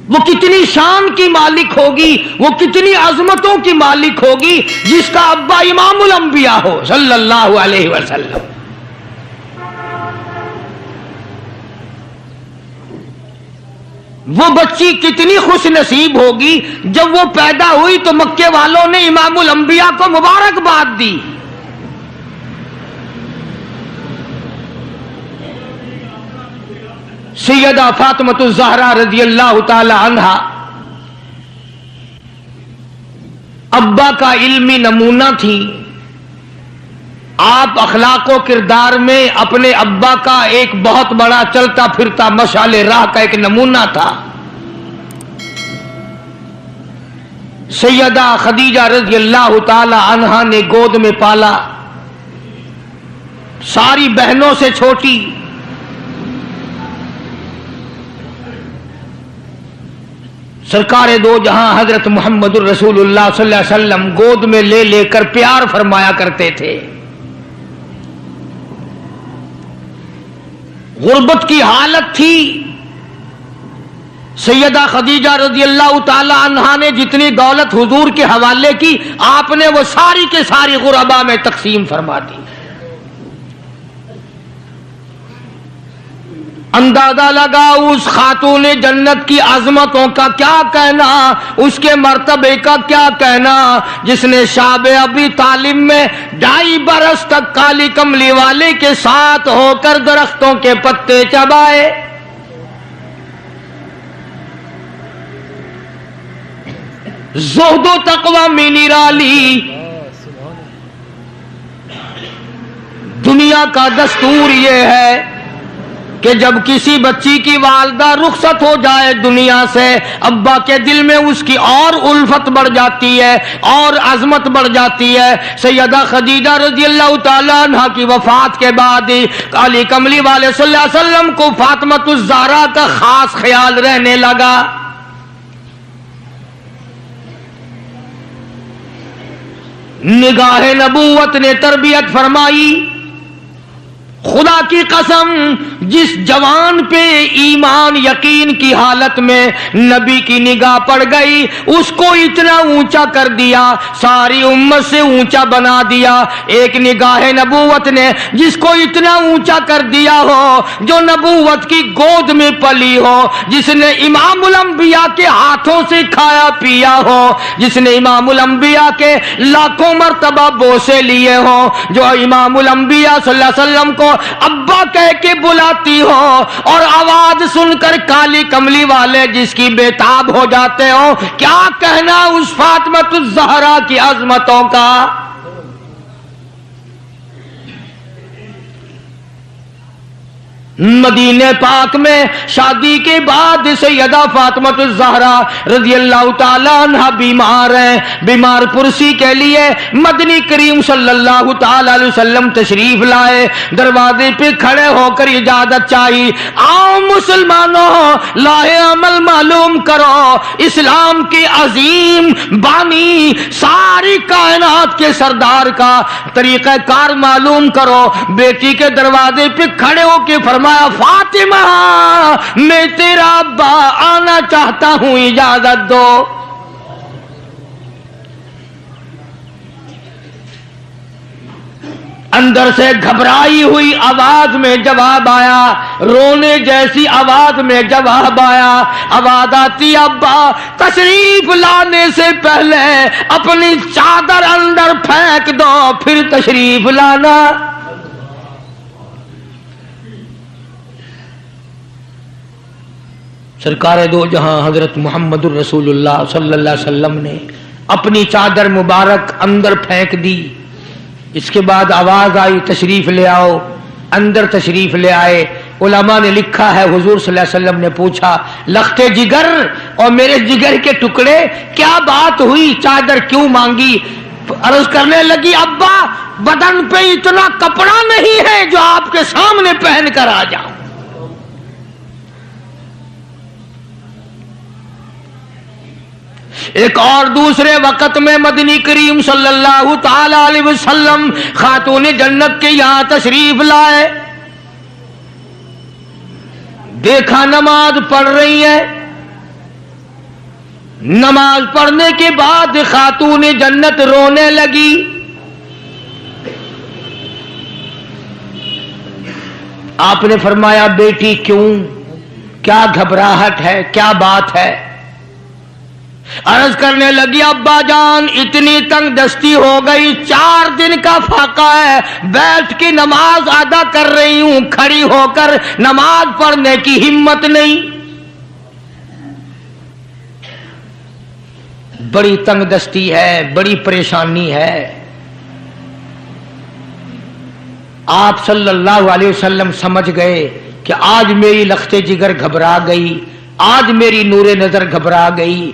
وہ کتنی شان کی مالک ہوگی، وہ کتنی عظمتوں کی مالک ہوگی جس کا ابا امام الانبیاء ہو صلی اللہ علیہ وسلم۔ وہ بچی کتنی خوش نصیب ہوگی جب وہ پیدا ہوئی تو مکے والوں نے امام الانبیاء کو مبارکباد دی۔ سیدہ فاطمۃ الزہرا رضی اللہ تعالی عنہا ابا کا علمی نمونہ تھی۔ آپ اخلاق و کردار میں اپنے ابا کا ایک بہت بڑا چلتا پھرتا مشعل راہ کا ایک نمونہ تھا۔ سیدہ خدیجہ رضی اللہ تعالی عنہا نے گود میں پالا، ساری بہنوں سے چھوٹی۔ سرکار دو جہاں حضرت محمد الرسول اللہ صلی اللہ علیہ وسلم گود میں لے لے کر پیار فرمایا کرتے تھے۔ غربت کی حالت تھی، سیدہ خدیجہ رضی اللہ تعالی عنہا نے جتنی دولت حضور کے حوالے کی آپ نے وہ ساری کے ساری غربا میں تقسیم فرما دی۔ اندازہ لگا اس خاتون جنت کی عظمتوں کا کیا کہنا، اس کے مرتبے کا کیا کہنا، جس نے شاب ابی طالب میں 2.5 برس تک کالی کملی والے کے ساتھ ہو کر درختوں کے پتے چبائے۔ زہد و تقوی میں نرالی۔ دنیا کا دستور یہ ہے کہ جب کسی بچی کی والدہ رخصت ہو جائے دنیا سے، ابا کے دل میں اس کی اور الفت بڑھ جاتی ہے اور عظمت بڑھ جاتی ہے۔ سیدہ خدیجہ رضی اللہ تعالی عنہ کی وفات کے بعد علی کملی والے صلی اللہ علیہ وسلم کو فاطمۃ الزہرا کا خاص خیال رہنے لگا۔ نگاہ نبوت نے تربیت فرمائی۔ خدا کی قسم، جس جوان پہ ایمان یقین کی حالت میں نبی کی نگاہ پڑ گئی اس کو اتنا اونچا کر دیا، ساری امت سے اونچا بنا دیا۔ ایک نگاہ نبوت نے جس کو اتنا اونچا کر دیا ہو، جو نبوت کی گود میں پلی ہو، جس نے امام الانبیاء کے ہاتھوں سے کھایا پیا ہو، جس نے امام الانبیاء کے لاکھوں مرتبہ بوسے لیے ہوں، جو امام الانبیاء صلی اللہ علیہ وسلم کو ابا کہہ کے بلاتی ہو اور آواز سن کر کالی کملی والے جس کی بےتاب ہو جاتے ہو، کیا کہنا اس فاطمۃ الزہرا کی عظمتوں کا۔ مدینے پاک میں شادی کے بعد سیدہ فاطمۃ الزہرا رضی اللہ تعالی عنہ بیمار ہیں۔ بیمار پرسی کے لیے مدنی کریم صلی اللہ تعالی علیہ وسلم تشریف لائے، دروازے پہ کھڑے ہو کر اجازت چاہی، آؤ مسلمانوں، لاہ عمل معلوم کرو، اسلام کے عظیم بانی ساری کائنات کے سردار کا طریقہ کار معلوم کرو۔ بیٹی کے دروازے پہ کھڑے ہو کے فرمایا، فاطمہ میں تیرا ابا آنا چاہتا ہوں، اجازت دو۔ اندر سے گھبرائی ہوئی آواز میں جواب آیا، رونے جیسی آواز میں جواب آیا، آواز آتی، ابا تشریف لانے سے پہلے اپنی چادر اندر پھینک دو پھر تشریف لانا۔ سرکار دو جہاں حضرت محمد الرسول اللہ صلی اللہ علیہ وسلم نے اپنی چادر مبارک اندر پھینک دی۔ اس کے بعد آواز آئی، تشریف لے آؤ۔ اندر تشریف لے آئے۔ علماء نے لکھا ہے حضور صلی اللہ علیہ وسلم نے پوچھا، لخت جگر اور میرے جگر کے ٹکڑے کیا بات ہوئی، چادر کیوں مانگی؟ عرض کرنے لگی، ابا بدن پہ اتنا کپڑا نہیں ہے جو آپ کے سامنے پہن کر آ جاؤں۔ ایک اور دوسرے وقت میں مدنی کریم صلی اللہ تعالی علیہ وسلم خاتون جنت کے یہاں تشریف لائے۔ دیکھا نماز پڑھ رہی ہے. نماز پڑھنے کے بعد خاتون جنت رونے لگی. آپ نے فرمایا بیٹی کیوں، کیا گھبراہٹ ہے، کیا بات ہے؟ عرض کرنے لگی ابا جان اتنی تنگ دستی ہو گئی، 4 دن کا فاقہ ہے، بیٹھ کے نماز ادا کر رہی ہوں، کھڑی ہو کر نماز پڑھنے کی ہمت نہیں. بڑی تنگ دستی ہے، بڑی پریشانی ہے. آپ صلی اللہ علیہ وسلم سمجھ گئے کہ آج میری لخت جگر گھبرا گئی، آج میری نور نظر گھبرا گئی.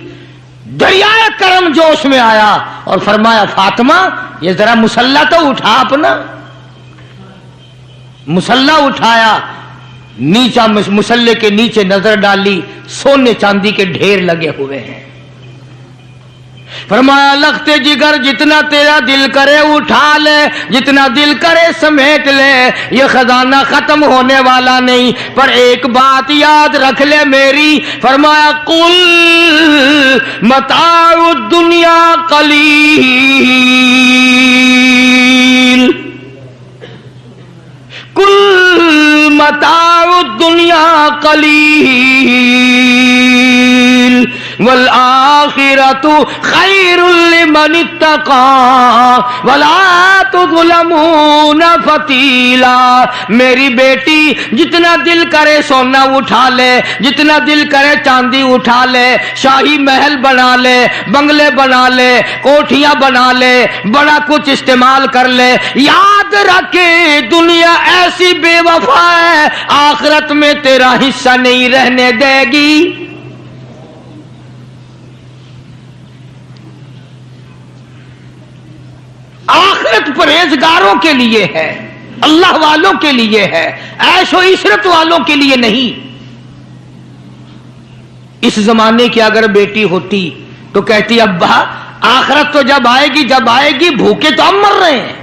دریائے کرم جوش میں آیا اور فرمایا فاطمہ یہ ذرا مصلی تو اٹھا اپنا. مصلی اٹھایا، نیچا مصلی کے نیچے نظر ڈالی، سونے چاندی کے ڈھیر لگے ہوئے ہیں. فرمایا لخت جگر جتنا تیرا دل کرے اٹھا لے، جتنا دل کرے سمیٹ لے، یہ خزانہ ختم ہونے والا نہیں، پر ایک بات یاد رکھ لے میری. فرمایا قل متاع الدنیا قلیل، قل متاع الدنیا قلیل والآخرۃ خیر لمن اتقى ولا تظلمون فتیلا. میری بیٹی جتنا دل کرے سونا اٹھا لے، جتنا دل کرے چاندی اٹھا لے، شاہی محل بنا لے، بنگلے بنا لے، کوٹھیاں بنا لے، بڑا کچھ استعمال کر لے، یاد رکھے دنیا ایسی بے وفا ہے، آخرت میں تیرا حصہ نہیں رہنے دے گی. آخرت پرہیزگاروں کے لیے ہے، اللہ والوں کے لیے ہے، عیش و عشرت والوں کے لیے نہیں. اس زمانے کی اگر بیٹی ہوتی تو کہتی ابا آخرت تو جب آئے گی بھوکے تو ہم مر رہے ہیں،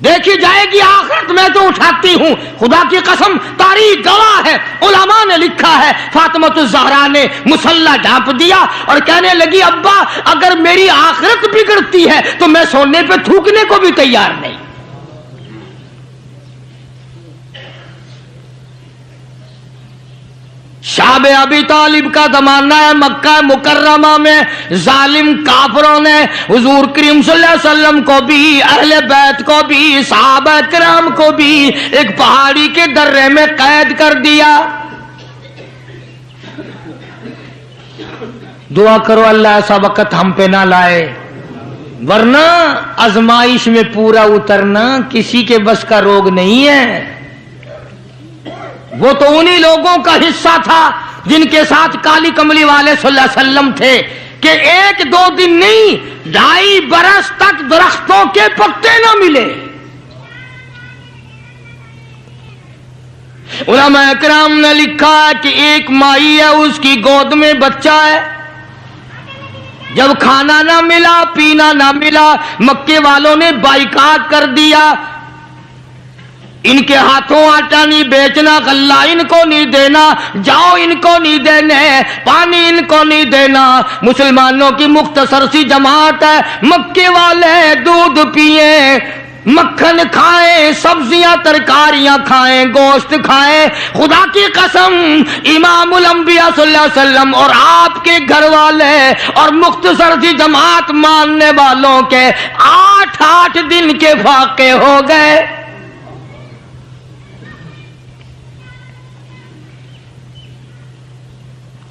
دیکھی جائے گی آخرت میں تو اٹھاتی ہوں. خدا کی قسم تاریخ گواہ ہے، علماء نے لکھا ہے فاطمہ الزہرا نے مصلی ڈھانپ دیا اور کہنے لگی ابا اگر میری آخرت بگڑتی ہے تو میں سونے پہ تھوکنے کو بھی تیار نہیں. شاب ابی طالب کا زمانہ ہے، مکہ مکرمہ میں ظالم کافروں نے حضور کریم صلی اللہ علیہ وسلم کو بھی، اہل بیت کو بھی، صحابہ کرام کو بھی ایک پہاڑی کے درے میں قید کر دیا. دعا کرو اللہ ایسا وقت ہم پہ نہ لائے، ورنہ آزمائش میں پورا اترنا کسی کے بس کا روگ نہیں ہے. وہ تو انہی لوگوں کا حصہ تھا جن کے ساتھ کالی کملی والے صلی اللہ علیہ وسلم تھے کہ 1-2 دن نہیں 2.5 برس تک درختوں کے پتے نہ ملے. علماء کرام نے لکھا ہے کہ ایک مائی ہے، اس کی گود میں بچہ ہے، جب کھانا نہ ملا پینا نہ ملا مکے والوں نے بائیکاٹ کر دیا. ان کے ہاتھوں آٹا نہیں بیچنا، غلہ ان کو نہیں دینا، جاؤ ان کو نہیں دینے، پانی ان کو نہیں دینا. مسلمانوں کی مختصر سی جماعت ہے، مکے والے دودھ پیئیں، مکھن کھائیں، سبزیاں ترکاریاں کھائیں، گوشت کھائیں. خدا کی قسم امام الانبیاء صلی اللہ علیہ وسلم اور آپ کے گھر والے اور مختصر سی جماعت ماننے والوں کے 8 دن کے فاقے ہو گئے.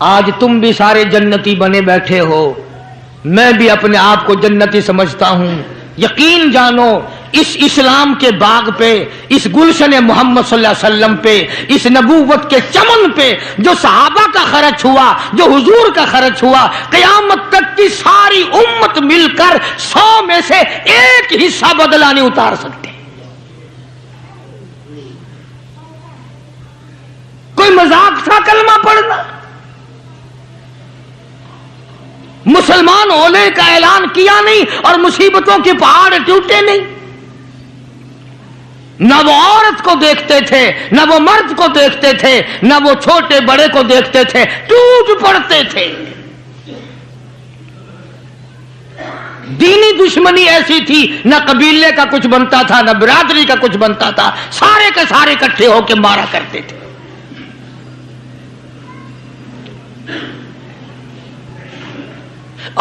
آج تم بھی سارے جنتی بنے بیٹھے ہو، میں بھی اپنے آپ کو جنتی سمجھتا ہوں. یقین جانو اس اسلام کے باغ پہ، اس گلشن محمد صلی اللہ علیہ وسلم پہ، اس نبوت کے چمن پہ جو صحابہ کا خرچ ہوا، جو حضور کا خرچ ہوا، قیامت تک کی ساری امت مل کر 100 میں سے 1 حصہ بدلہ نہیں اتار سکتے. کوئی مذاق تھا کلمہ پڑھنا؟ مسلمان ہونے کا اعلان کیا نہیں اور مصیبتوں کے پہاڑ ٹوٹے نہیں. نہ وہ عورت کو دیکھتے تھے، نہ وہ مرد کو دیکھتے تھے، نہ وہ چھوٹے بڑے کو دیکھتے تھے، ٹوٹ پڑتے تھے۔ دینی دشمنی ایسی تھی، نہ قبیلے کا کچھ بنتا تھا، نہ برادری کا کچھ بنتا تھا، سارے کے سارے اکٹھے ہو کے مارا کرتے تھے۔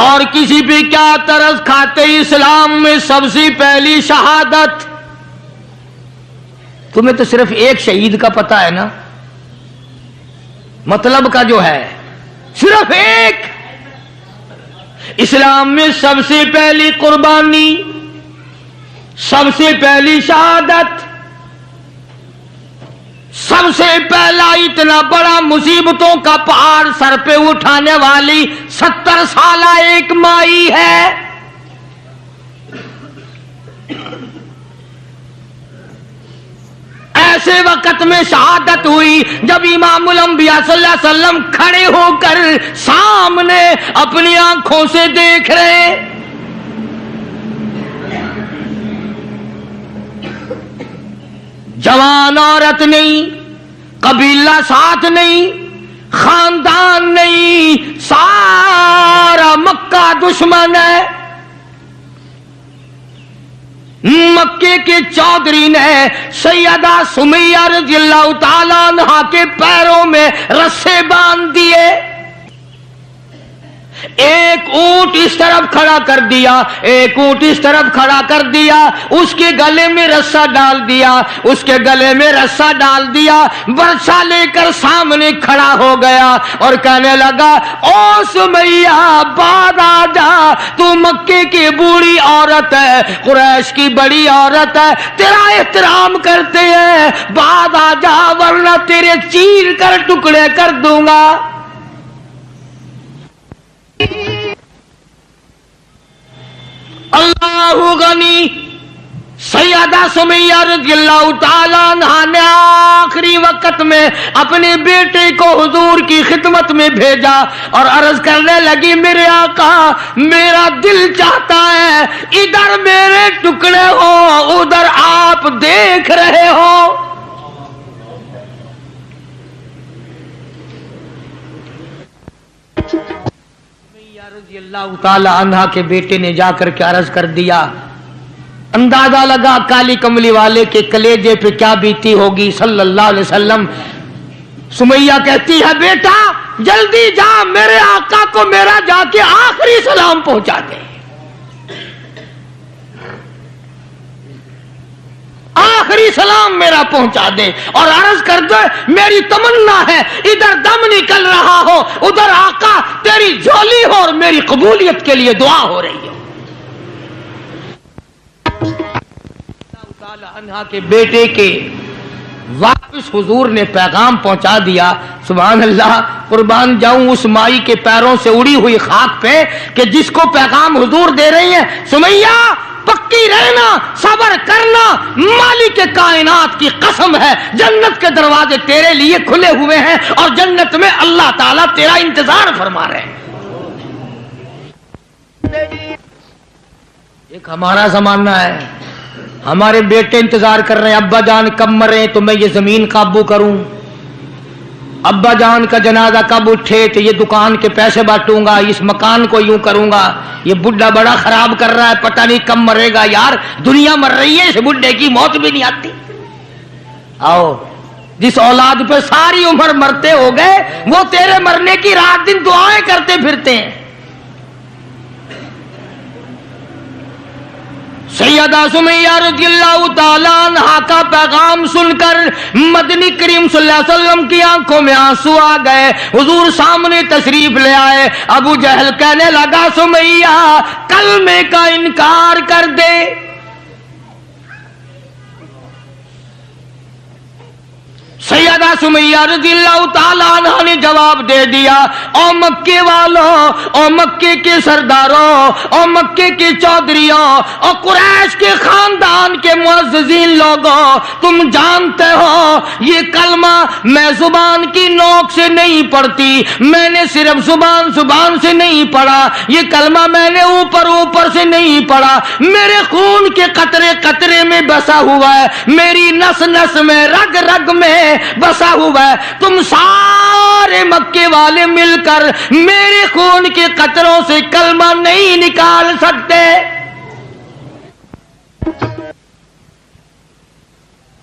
اور کسی بھی کیا ترس کھاتے اسلام میں سب سے پہلی شہادت۔ تمہیں تو صرف ایک شہید کا پتہ ہے نا، مطلب کا جو ہے صرف ایک۔ اسلام میں سب سے پہلی قربانی، سب سے پہلی شہادت، سب سے پہلا اتنا بڑا مصیبتوں کا پہاڑ سر پہ اٹھانے والی 70 سالہ ایک مائی ہے۔ ایسے وقت میں شہادت ہوئی جب امام الانبیاء صلی اللہ علیہ وسلم کھڑے ہو کر سامنے اپنی آنکھوں سے دیکھ رہے۔ جوان عورت نہیں، قبیلہ ساتھ نہیں، خاندان نہیں، سارا مکہ دشمن ہے۔ مکے کے چودھری نے سیدہ سمیہ رضی اللہ تعالیٰ عنہا کے پیروں میں رسے باندھ دیے، ایک اونٹ اس طرف کھڑا کر دیا، ایک اونٹ اس طرف کھڑا کر دیا، اس کے گلے میں رسا ڈال دیا، اس کے گلے میں رسا ڈال دیا، برچا لے کر سامنے کھڑا ہو گیا اور کہنے لگا، او سمیہ بعد آ جا، تو مکے کی بوڑھی عورت ہے، قریش کی بڑی عورت ہے، تیرا احترام کرتے ہیں، بعد آ جا ورنہ تیرے چیر کر ٹکڑے کر دوں گا۔ اللہ غنی، سیدہ سمیہ رضی اللہ تعالیٰ عنہا نے آخری وقت میں اپنے بیٹے کو حضور کی خدمت میں بھیجا اور عرض کرنے لگی، میرے آقا میرا دل چاہتا ہے ادھر میرے ٹکڑے ہو، ادھر آپ دیکھ رہے ہو۔ رضی اللہ تعالی عنہ کے بیٹے نے جا کر کے عرض کر دیا، اندازہ لگا کالی کملی والے کے کلیجے پہ کیا بیتی ہوگی صلی اللہ علیہ وسلم۔ سمیہ کہتی ہے، بیٹا جلدی جا، میرے آقا کو میرا جا کے آخری سلام پہنچا دے، آخری سلام میرا پہنچا دے، اور عرض کر دے میری تمنا ہے ادھر دم نکل رہا ہو، ادھر آقا تیری جھولی ہو اور میری قبولیت کے لیے دعا ہو رہی ہو۔ عنہا کے بیٹے کے واپس حضور نے پیغام پہنچا دیا۔ سبحان اللہ، قربان جاؤں اس مائی کے پیروں سے اڑی ہوئی خاک پہ کہ جس کو پیغام حضور دے رہی ہیں، سمیہ پکی رہنا، صبر کرنا، مالک کائنات کی قسم ہے جنت کے دروازے تیرے لیے کھلے ہوئے ہیں اور جنت میں اللہ تعالیٰ تیرا انتظار فرما رہے ہیں۔ ایک ہمارا زمانہ ہے، ہمارے بیٹے انتظار کر رہے ہیں، ابا جان کب مرے تو میں یہ زمین قابو کروں، ابا جان کا جنازہ کب اٹھے تو یہ دکان کے پیسے بانٹوں گا، اس مکان کو یوں کروں گا، یہ بڈھا بڑا خراب کر رہا ہے، پتہ نہیں کب مرے گا۔ یار دنیا مر رہی ہے، اس بڈھے کی موت بھی نہیں آتی۔ آؤ، جس اولاد پہ ساری عمر مرتے ہو گئے وہ تیرے مرنے کی رات دن دعائیں کرتے پھرتے ہیں۔ سیدہ سمیہ رضی اللہ تعالیٰ عنہا کا پیغام سن کر مدنی کریم صلی اللہ علیہ وسلم کی آنکھوں میں آنسو آ گئے، حضور سامنے تشریف لے آئے۔ ابو جہل کہنے لگا، سمیہ کلمے کا انکار کر دے۔ سیدہ سمیہ رضی اللہ تعالیٰ عنہ نے جواب دے دیا، او مکے والوں، او مکے کے سرداروں، او مکے کے چودھریوں، او قریش کے خاندان کے معززین لوگوں، تم جانتے ہو یہ کلمہ میں زبان کی نوک سے نہیں پڑھتی، میں نے صرف زبان سے نہیں پڑھا، یہ کلمہ میں نے اوپر سے نہیں پڑھا، میرے خون کے قطرے قطرے میں بسا ہوا ہے، میری نس نس میں رگ رگ میں بسا ہوا ہے، تم سارے مکے والے مل کر میرے خون کے قطروں سے کلمہ نہیں نکال سکتے۔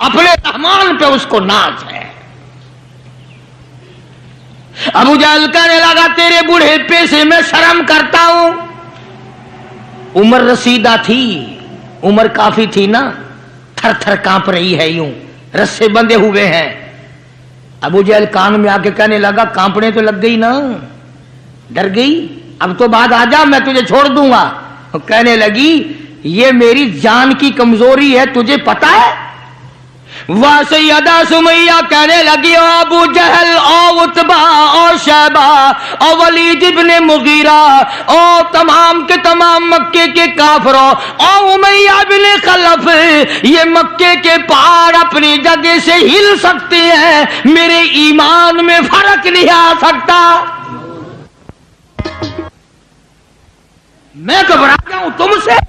اپنے رحمان پہ اس کو ناز ہے۔ ابو جہل کہنے لگا تیرے بوڑھے سے میں شرم کرتا ہوں، عمر رسیدہ تھی، عمر کافی تھی نا، تھر تھر کانپ رہی ہے، یوں رسے بندھے ہوئے ہیں۔ ابو جہل کان میں آ کے کہنے لگا کانپنے تو لگ گئی نا، ڈر گئی، اب تو بعد آ جا میں تجھے چھوڑ دوں گا۔ کہنے لگی یہ میری جان کی کمزوری ہے، تجھے پتا ہے؟ وہ سیدہ سمیہ کہنے لگی او ابو جہل، او عتبہ، او شیبہ، او ولید ابن مغیرہ، او تمام کے تمام مکے کے کافروں، او امیہ بن خلف، یہ مکے کے پہاڑ اپنی جگہ سے ہل سکتے ہیں، میرے ایمان میں فرق نہیں آ سکتا۔ میں گھبرا جاؤں تم سے؟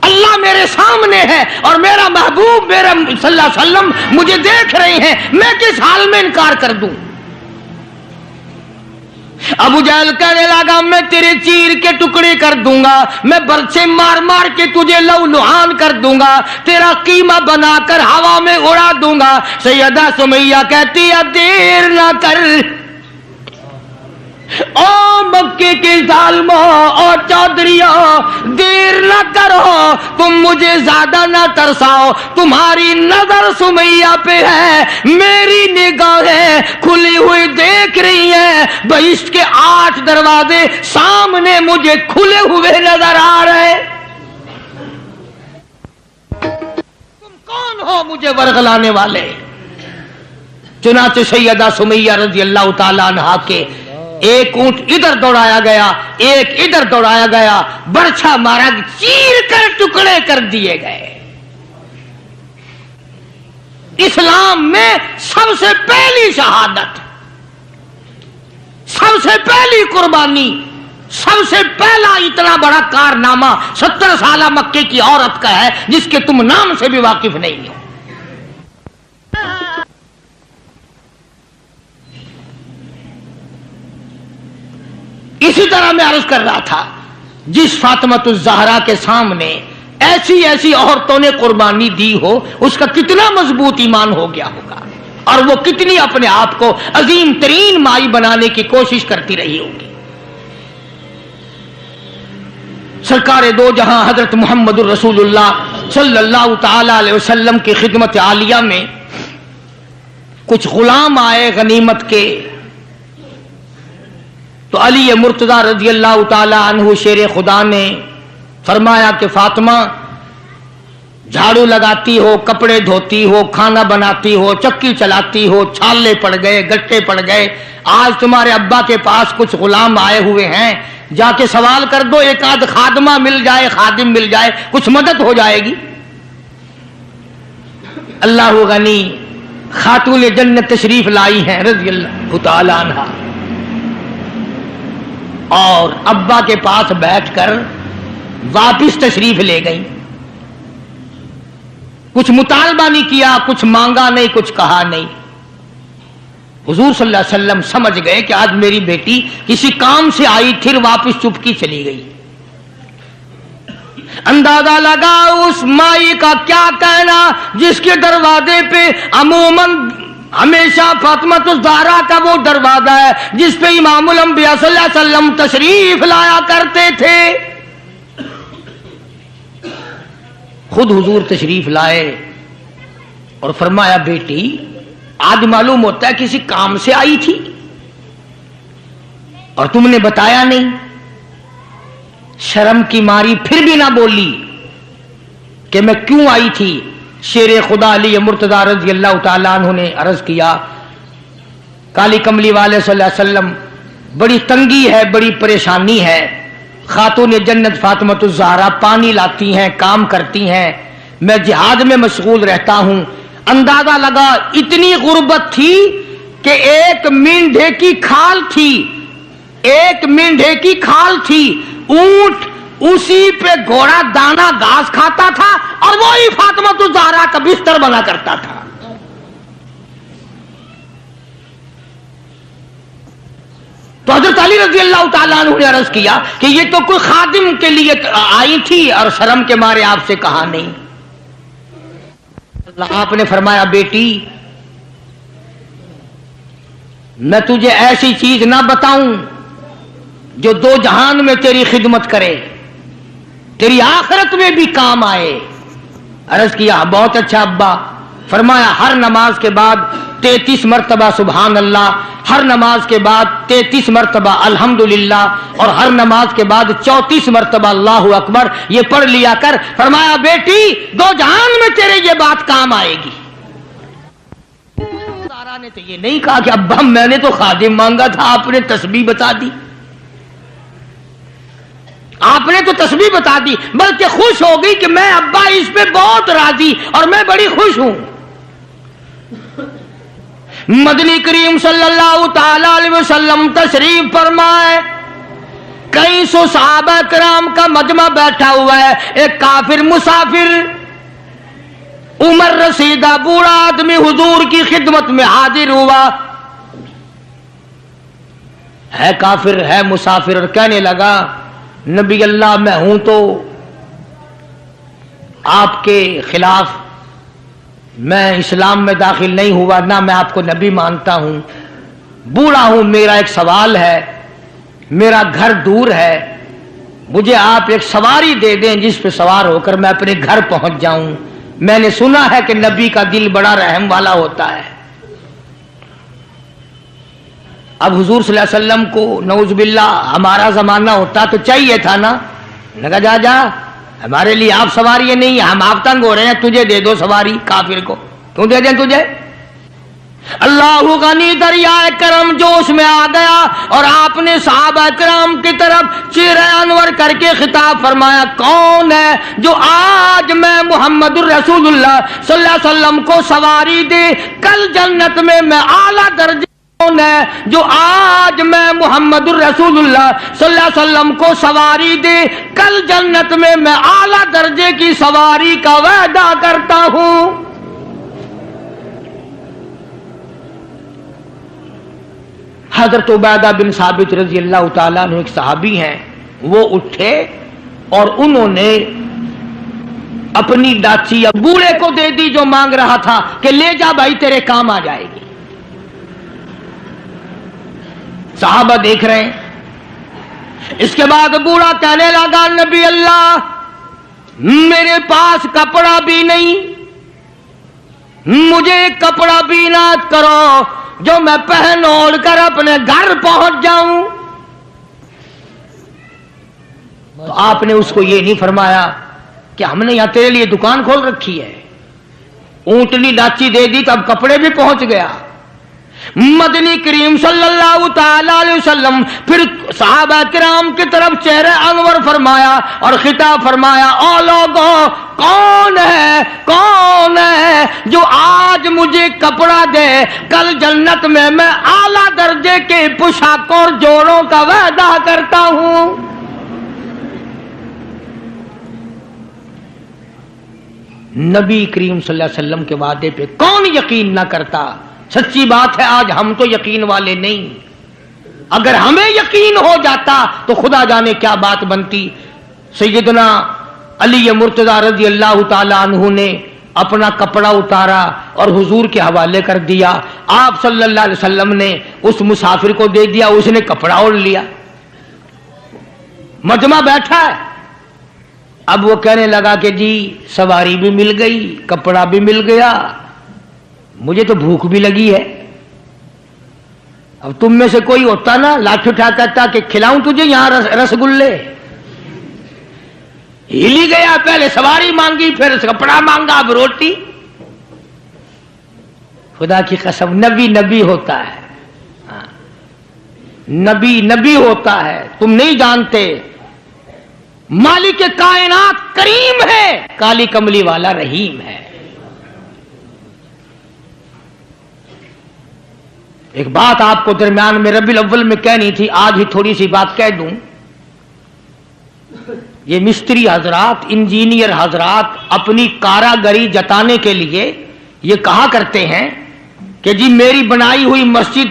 اللہ میرے سامنے ہے اور میرا محبوب میرا صلی اللہ علیہ وسلم مجھے دیکھ رہے ہیں، میں کس حال میں انکار کر دوں؟ ابو جہل کہنے لگا میں تیرے چیر کے ٹکڑے کر دوں گا، میں برچے مار مار کے تجھے لہو-لہان کر دوں گا، تیرا قیمہ بنا کر ہوا میں اڑا دوں گا۔ سیدہ سمیہ کہتی ہے دیر نہ کر، او مکے کے ظالموں اور چودھریوں، دیر نہ کرو، تم مجھے زیادہ نہ ترساؤ، تمہاری نظر سمیہ پہ ہے، میری نگاہیں کھلی ہوئی دیکھ رہی ہیں، بہشت کے 8 دروازے سامنے مجھے کھلے ہوئے نظر آ رہے، تم کون ہو مجھے ورغلانے والے؟ چنانچہ سیدہ سمیہ رضی اللہ تعالی عنہا کے ایک اونٹ ادھر دوڑایا گیا، ایک ادھر دوڑایا گیا، برچھا مارا، چیر کر ٹکڑے کر دیے گئے۔ اسلام میں سب سے پہلی شہادت، سب سے پہلی قربانی، سب سے پہلا اتنا بڑا کارنامہ 70 سالہ مکے کی عورت کا ہے جس کے تم نام سے بھی واقف نہیں ہو۔ اسی طرح میں عرض کر رہا تھا، جس فاطمۃ الزہرا کے سامنے ایسی ایسی عورتوں نے قربانی دی ہو، اس کا کتنا مضبوط ایمان ہو گیا ہوگا، اور وہ کتنی اپنے آپ کو عظیم ترین مائی بنانے کی کوشش کرتی رہی ہوگی۔ سرکار دو جہاں حضرت محمد الرسول اللہ صلی اللہ تعالی علیہ وسلم کی خدمت عالیہ میں کچھ غلام آئے غنیمت کے، تو علی مرتضی رضی اللہ تعالی عنہ شیر خدا نے فرمایا کہ فاطمہ جھاڑو لگاتی ہو، کپڑے دھوتی ہو، کھانا بناتی ہو، چکی چلاتی ہو، چھالے پڑ گئے، گٹے پڑ گئے، آج تمہارے ابا کے پاس کچھ غلام آئے ہوئے ہیں، جا کے سوال کر دو، ایک آدھ خادمہ مل جائے، خادم مل جائے، کچھ مدد ہو جائے گی۔ اللہ غنی خاتون جنت تشریف لائی ہیں رضی اللہ تعالی عنہا، اور ابا کے پاس بیٹھ کر واپس تشریف لے گئی، کچھ مطالبہ نہیں کیا، کچھ مانگا نہیں، کچھ کہا نہیں۔ حضور صلی اللہ علیہ وسلم سمجھ گئے کہ آج میری بیٹی کسی کام سے آئی، پھر واپس چپکی چلی گئی۔ اندازہ لگا اس مائی کا کیا کہنا جس کے دروازے پہ عموماً ہمیشہ فاطمۃ الزہرا کا وہ دروازہ ہے جس پہ امام الانبیاء صلی اللہ علیہ وسلم تشریف لایا کرتے تھے۔ خود حضور تشریف لائے اور فرمایا بیٹی آج معلوم ہوتا ہے کسی کام سے آئی تھی اور تم نے بتایا نہیں۔ شرم کی ماری پھر بھی نہ بولی کہ میں کیوں آئی تھی، شیر خدا علی مرتضی رضی اللہ تعالیٰ عنہ نے عرض کیا، کالی کملی والے صلی اللہ علیہ وسلم بڑی تنگی ہے، بڑی پریشانی ہے، خاتون جنت فاطمۃ الزہرا پانی لاتی ہیں، کام کرتی ہیں، میں جہاد میں مشغول رہتا ہوں۔ اندازہ لگا اتنی غربت تھی کہ ایک مینڈھے کی کھال تھی، ایک مینڈھے کی کھال تھی، اونٹ اسی پہ گھوڑا دانا گھاس کھاتا تھا اور وہی فاطمۃ الزہرا کا بستر بنا کرتا تھا۔ تو حضرت علی رضی اللہ تعالیٰ عنہ نے عرض کیا کہ یہ تو کوئی خادم کے لیے آئی تھی اور شرم کے مارے آپ سے کہا نہیں۔ آپ نے فرمایا بیٹی میں تجھے ایسی چیز نہ بتاؤں جو دو جہان میں تیری خدمت کرے، تیری آخرت میں بھی کام آئے؟ عرض کیا بہت اچھا ابا۔ فرمایا ہر نماز کے بعد 33 مرتبہ سبحان اللہ، ہر نماز کے بعد 33 مرتبہ الحمدللہ، اور ہر نماز کے بعد 34 مرتبہ اللہ اکبر، یہ پڑھ لیا کر۔ فرمایا بیٹی دو جہان میں تیرے یہ بات کام آئے گی۔ سارا نے تو یہ نہیں کہا کہ ابا میں نے تو خادم مانگا تھا، آپ نے تسبیح بتا دی، آپ نے تو تسبیح بتا دی، بلکہ خوش ہو گئی کہ میں ابا اس پہ بہت راضی اور میں بڑی خوش ہوں۔ مدنی کریم صلی اللہ تعالی علیہ وسلم تشریف فرمائے، کئی سو صحابہ کرام کا مجمع بیٹھا ہوا ہے، ایک کافر مسافر عمر رسیدہ بوڑھا آدمی حضور کی خدمت میں حاضر ہوا، ہے کافر ہے مسافر، اور کہنے لگا نبی اللہ میں ہوں تو آپ کے خلاف، میں اسلام میں داخل نہیں ہوا، نہ میں آپ کو نبی مانتا ہوں، بوڑھا ہوں، میرا ایک سوال ہے، میرا گھر دور ہے، مجھے آپ ایک سواری دے دیں جس پہ سوار ہو کر میں اپنے گھر پہنچ جاؤں، میں نے سنا ہے کہ نبی کا دل بڑا رحم والا ہوتا ہے۔ اب حضور صلی اللہ علیہ وسلم کو نعوذ باللہ ہمارا زمانہ ہوتا تو چاہیے تھا نا، لگا جا جا ہمارے لیے آپ سواری نہیں، ہم آپ تنگ ہو رہے ہیں، تجھے دے دو سواری، کافر کو کیوں دے دیں تجھے؟ اللہ غنی دریائے کرم جوش میں آ گیا اور آپ نے صحابہ کرام کی طرف چہرہ انور کر کے خطاب فرمایا، کون ہے جو آج میں محمد الرسول اللہ صلی اللہ علیہ وسلم کو سواری دے، کل جنت میں اعلیٰ درجے، کون ہے جو آج میں محمد الرسول اللہ صلی اللہ علیہ وسلم کو سواری دے، کل جنت میں اعلیٰ درجے کی سواری کا وعدہ کرتا ہوں۔ حضرت عبیدہ بن ثابت رضی اللہ تعالیٰ عنہ ایک صحابی ہیں، وہ اٹھے اور انہوں نے اپنی ڈاچی بوڑھے کو دے دی جو مانگ رہا تھا کہ لے جا بھائی تیرے کام آ جائے گی۔ صحابہ دیکھ رہے ہیں۔ اس کے بعد بوڑھا کہنے لگا نبی اللہ میرے پاس کپڑا بھی نہیں، مجھے کپڑا بھی عنایت کرو جو میں پہن اوڑھ کر اپنے گھر پہنچ جاؤں۔ تو آپ نے اس کو یہ نہیں فرمایا کہ ہم نے یہاں تیرے لیے دکان کھول رکھی ہے، اونٹنی ڈاچی دے دی تو اب کپڑے بھی پہنچ گیا۔ مدنی کریم صلی اللہ تعالی علیہ وسلم پھر صحابہ کرام کی طرف چہرہ انور فرمایا اور خطاب فرمایا، او لوگوں کون ہے جو آج مجھے کپڑا دے، کل جنت میں اعلیٰ درجے کے پوشاکوں اور جوڑوں کا وعدہ کرتا ہوں۔ نبی کریم صلی اللہ علیہ وسلم کے وعدے پہ کون یقین نہ کرتا؟ سچی بات ہے آج ہم تو یقین والے نہیں، اگر ہمیں یقین ہو جاتا تو خدا جانے کیا بات بنتی۔ سیدنا علی مرتضی رضی اللہ تعالی عنہ نے اپنا کپڑا اتارا اور حضور کے حوالے کر دیا، آپ صلی اللہ علیہ وسلم نے اس مسافر کو دے دیا، اس نے کپڑا اوڑھ لیا، مجمع بیٹھا ہے۔ اب وہ کہنے لگا کہ جی سواری بھی مل گئی، کپڑا بھی مل گیا، مجھے تو بھوک بھی لگی ہے۔ اب تم میں سے کوئی ہوتا نا لاٹھی اٹھا کہتا کہ کھلاؤں تجھے یہاں رسگلے، ہلی گیا، پہلے سواری مانگی، پھر کپڑا مانگا، اب روٹی. خدا کی قسم نبی نبی ہوتا ہے، نبی نبی ہوتا ہے. تم نہیں جانتے مالک کائنات کریم ہے، کالی کملی والا رحیم ہے. ایک بات آپ کو درمیان میں ربیع الاول میں کہنی تھی، آج ہی تھوڑی سی بات کہہ دوں. یہ مستری حضرات، انجینئر حضرات اپنی کاراگری جتانے کے لیے یہ کہا کرتے ہیں کہ جی میری بنائی ہوئی مسجد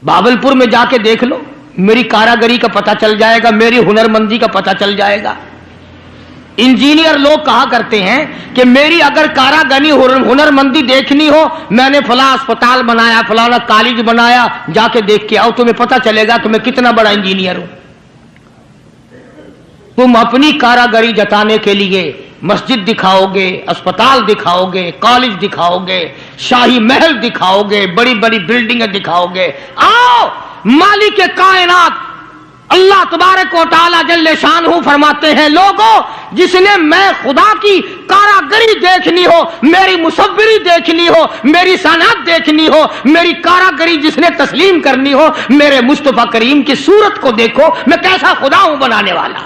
بھاولپور میں جا کے دیکھ لو، میری کاراگری کا پتہ چل جائے گا، میری ہنرمندی کا پتہ چل جائے گا. انجینئر لوگ کہا کرتے ہیں کہ میری اگر کاراگری ہنرمندی دیکھنی ہو، میں نے فلاں اسپتال بنایا، فلانا کالج بنایا، جا کے دیکھ کے آؤ، تمہیں پتہ چلے گا کہ میں کتنا بڑا انجینئر ہوں. تم اپنی کاراگری جتانے کے لیے مسجد دکھاؤ گے، اسپتال دکھاؤ گے، کالج دکھاؤ گے، شاہی محل دکھاؤ گے، بڑی بڑی بلڈنگیں دکھاؤ گے. آؤ مالک کائنات اللہ تبارک و تعالی جل شانہ فرماتے ہیں، لوگوں جس نے میں خدا کی کاراگری دیکھنی ہو، میری مصوری دیکھنی ہو، میری صنعت دیکھنی ہو، میری کاراگری جس نے تسلیم کرنی ہو، میرے مصطفیٰ کریم کی صورت کو دیکھو، میں کیسا خدا ہوں بنانے والا.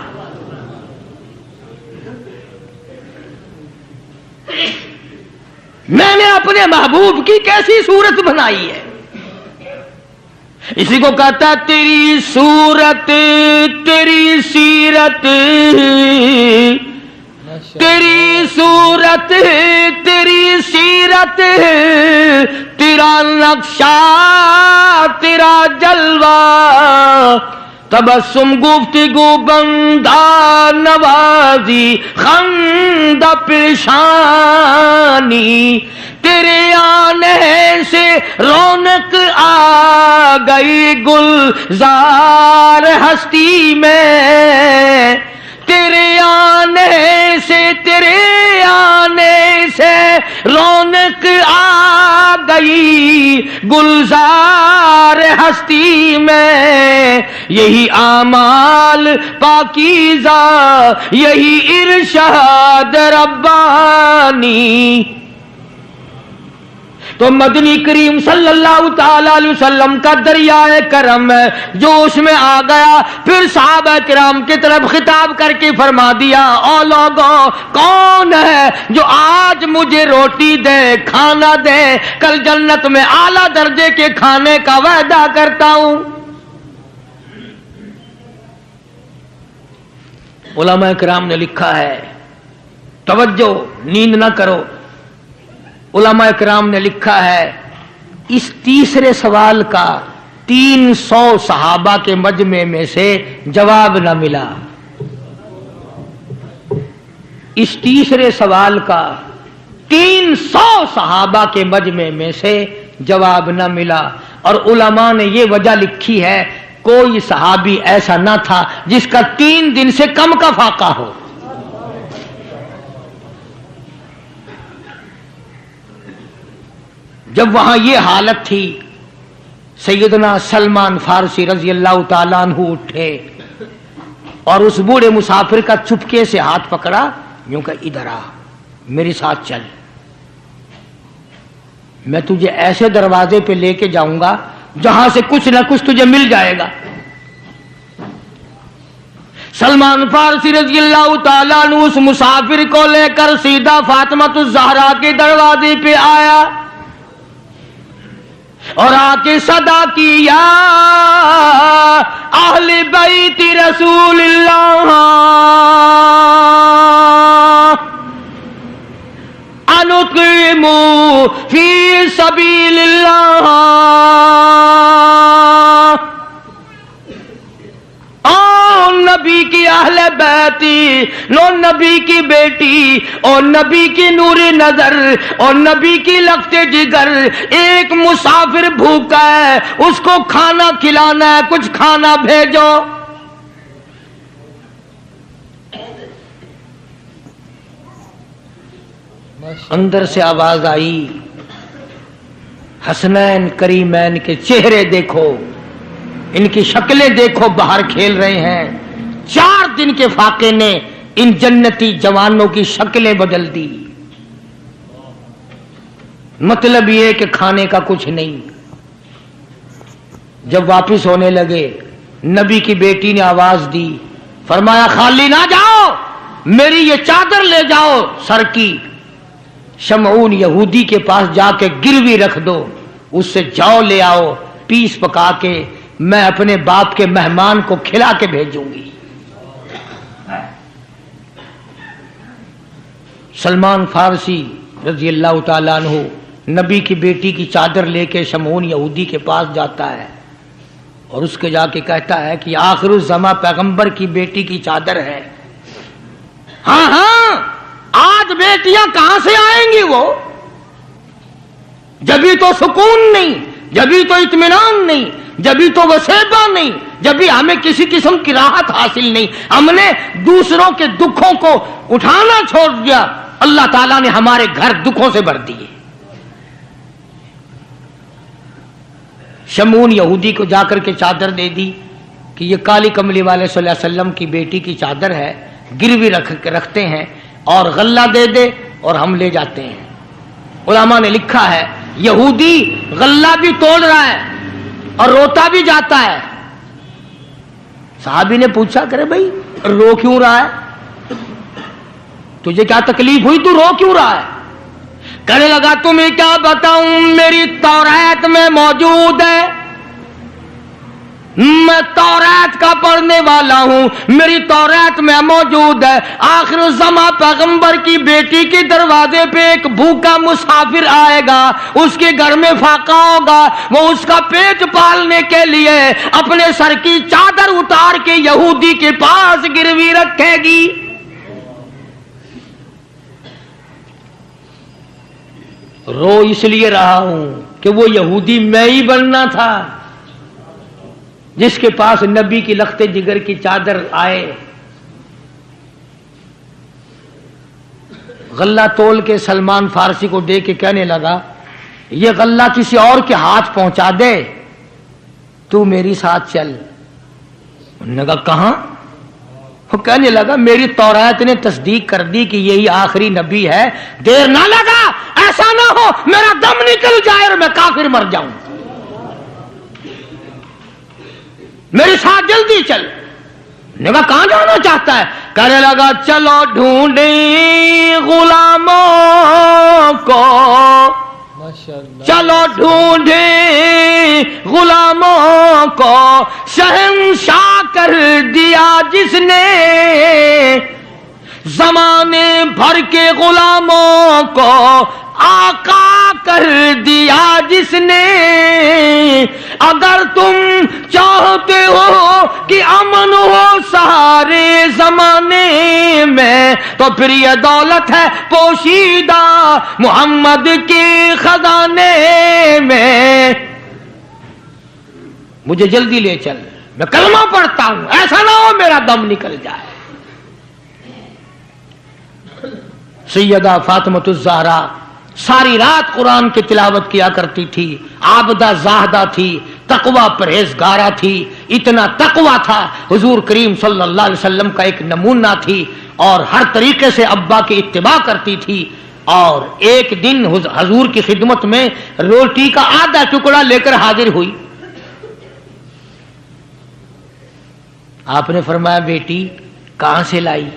میں نے اپنے محبوب کی کیسی صورت بنائی ہے. اسی کو کہتا تیری صورت تیری سیرت، تیری صورت تیری سیرت، تیرا نقشہ تیرا جلوہ، تبسم گفتگو بندہ نوازی خندہ پیشانی، تیرے آنے سے رونق آ گئی گلزار ہستی میں، تیرے آنے سے تیرے آنے سے رونق آ گئی گلزار ہستی میں. یہی اعمال پاکیزہ، یہی ارشاد ربانی. تو مدنی کریم صلی اللہ تعالی علیہ وسلم کا دریائے کرم ہے جو اس میں آ گیا، پھر صحابہ کرام کی طرف خطاب کر کے فرما دیا، او لوگوں کون ہے جو آج مجھے روٹی دے، کھانا دے، کل جنت میں اعلیٰ درجے کے کھانے کا وعدہ کرتا ہوں. علماء کرام نے لکھا ہے، توجہ نیند نہ کرو، علماء کرام نے لکھا ہے اس تیسرے سوال کا 300 صحابہ کے مجمع میں سے جواب نہ ملا. اس تیسرے سوال کا 300 صحابہ کے مجمع میں سے جواب نہ ملا. اور علماء نے یہ وجہ لکھی ہے، کوئی صحابی ایسا نہ تھا جس کا 3 دن سے کم کا فاقہ ہو. جب وہاں یہ حالت تھی، سیدنا سلمان فارسی رضی اللہ تعالیٰ عنہ اٹھے اور اس بوڑھے مسافر کا چپکے سے ہاتھ پکڑا، یوں کہ ادھر آ، میرے ساتھ چل، میں تجھے ایسے دروازے پہ لے کے جاؤں گا جہاں سے کچھ نہ کچھ تجھے مل جائے گا. سلمان فارسی رضی اللہ تعالیٰ عنہ اس مسافر کو لے کر سیدھا فاطمۃ الزہرا کے دروازے پہ آیا اور آ کے صدا کی، یا اہل بیت رسول اللہ انطعموا فی سبیل اللہ. او نبی کی اہل بیتی، لو نبی کی بیٹی اور نبی کی نور نظر اور نبی کی لگتے جگر، ایک مسافر بھوکا ہے، اس کو کھانا کھلانا ہے، کچھ کھانا بھیجو. اندر سے آواز آئی، حسنین کریمین کے چہرے دیکھو، ان کی شکلیں دیکھو، باہر کھیل رہے ہیں. 4 دن کے فاقے نے ان جنتی جوانوں کی شکلیں بدل دی. مطلب یہ کہ کھانے کا کچھ نہیں. جب واپس ہونے لگے نبی کی بیٹی نے آواز دی, فرمایا خالی نہ جاؤ, میری یہ چادر لے جاؤ سر کی, شمعون یہودی کے پاس جا کے گروی رکھ دو, اس سے جو لے آؤ پیس پکا کے میں اپنے باپ کے مہمان کو کھلا کے بھیجوں گی. سلمان فارسی رضی اللہ تعالیٰ عنہ نبی کی بیٹی کی چادر لے کے شمعون یہودی کے پاس جاتا ہے اور اس کے جا کے کہتا ہے کہ آخر الزماں پیغمبر کی بیٹی کی چادر ہے. ہاں ہاں, آج بیٹیاں کہاں سے آئیں گی, وہ جبھی تو سکون نہیں, جبھی تو اطمینان نہیں, جبھی تو وسیبہ نہیں, جبھی ہمیں کسی قسم کی راحت حاصل نہیں, ہم نے دوسروں کے دکھوں کو اٹھانا چھوڑ دیا, اللہ تعالیٰ نے ہمارے گھر دکھوں سے بھر دیے. شمعون یہودی کو جا کر کے چادر دے دی کہ یہ کالی کملی والے صلی اللہ علیہ وسلم کی بیٹی کی چادر ہے, گروی رکھتے ہیں اور غلہ دے دے اور ہم لے جاتے ہیں. علماء نے لکھا ہے یہودی غلہ بھی توڑ رہا ہے اور روتا بھی جاتا ہے. صحابی نے پوچھا کرے بھائی رو کیوں رہا ہے, تجھے کیا تکلیف ہوئی, تو رو کیوں رہا ہے؟ کہنے لگا تمہیں کیا بتاؤں, میری تورات میں موجود ہے, میں تورات کا پڑھنے والا ہوں, میری تورات میں موجود ہے آخر الزماں پیغمبر کی بیٹی کے دروازے پہ ایک بھوکا مسافر آئے گا, اس کے گھر میں فاقہ ہوگا, وہ اس کا پیٹ پالنے کے لیے اپنے سر کی چادر اتار کے یہودی کے پاس گروی رکھے گی. رو اس لیے رہا ہوں کہ وہ یہودی میں ہی بننا تھا جس کے پاس نبی کی لخت جگر کی چادر آئے. غلہ تول کے سلمان فارسی کو دے کے کہنے لگا یہ غلہ کسی اور کے ہاتھ پہنچا دے, تو میری ساتھ چل. انہوں نے کہا کہاں؟ وہ کہنے لگا میری تورات نے تصدیق کر دی کہ یہی آخری نبی ہے, دیر نہ لگا, ایسا نہ ہو میرا دم نکل جائے اور میں کافر مر جاؤں, میرے ساتھ جلدی چل. نے کہا کہاں جانا چاہتا ہے؟ کہنے لگا چلو ڈھونڈیں غلاموں کو, چلو ڈھونڈیں غلاموں کو, شہنشاہ کر دیا جس نے زمانے بھر کے غلاموں کو, آقا کر دیا جس نے. اگر تم چاہتے ہو کہ امن ہو سارے زمانے میں تو پھر یہ دولت ہے پوشیدہ محمد کے خزانے میں. مجھے جلدی لے چل, میں کلمہ پڑھتا ہوں, ایسا نہ ہو میرا دم نکل جائے. سیدہ فاطمۃ الزہرا ساری رات قرآن کی تلاوت کیا کرتی تھی, عابدہ زاہدہ تھی, تقوی پرہیزگارہ تھی, اتنا تقوی تھا حضور کریم صلی اللہ علیہ وسلم کا ایک نمونہ تھی, اور ہر طریقے سے ابا کی اتباع کرتی تھی. اور ایک دن حضور کی خدمت میں روٹی کا آدھا ٹکڑا لے کر حاضر ہوئی. آپ نے فرمایا بیٹی کہاں سے لائی؟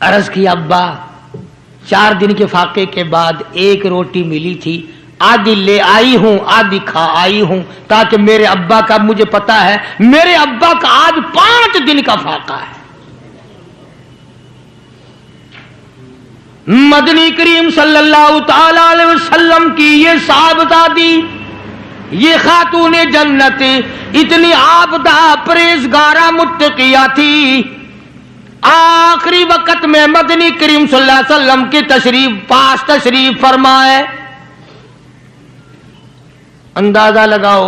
عرض کی ابا 4 دن کے فاقے کے بعد ایک روٹی ملی تھی, آدھی لے آئی ہوں آدھی کھا آئی ہوں, تاکہ میرے ابا کا, مجھے پتا ہے میرے ابا کا آج 5 دن کا فاقہ ہے. مدنی کریم صلی اللہ تعالی علیہ وسلم کی یہ صاحبزادی, یہ خاتون جنت اتنی عابدہ پرہیزگارہ متقیہ تھی. آخری وقت میں مدنی کریم صلی اللہ علیہ وسلم کی تشریف فرمائے. اندازہ لگاؤ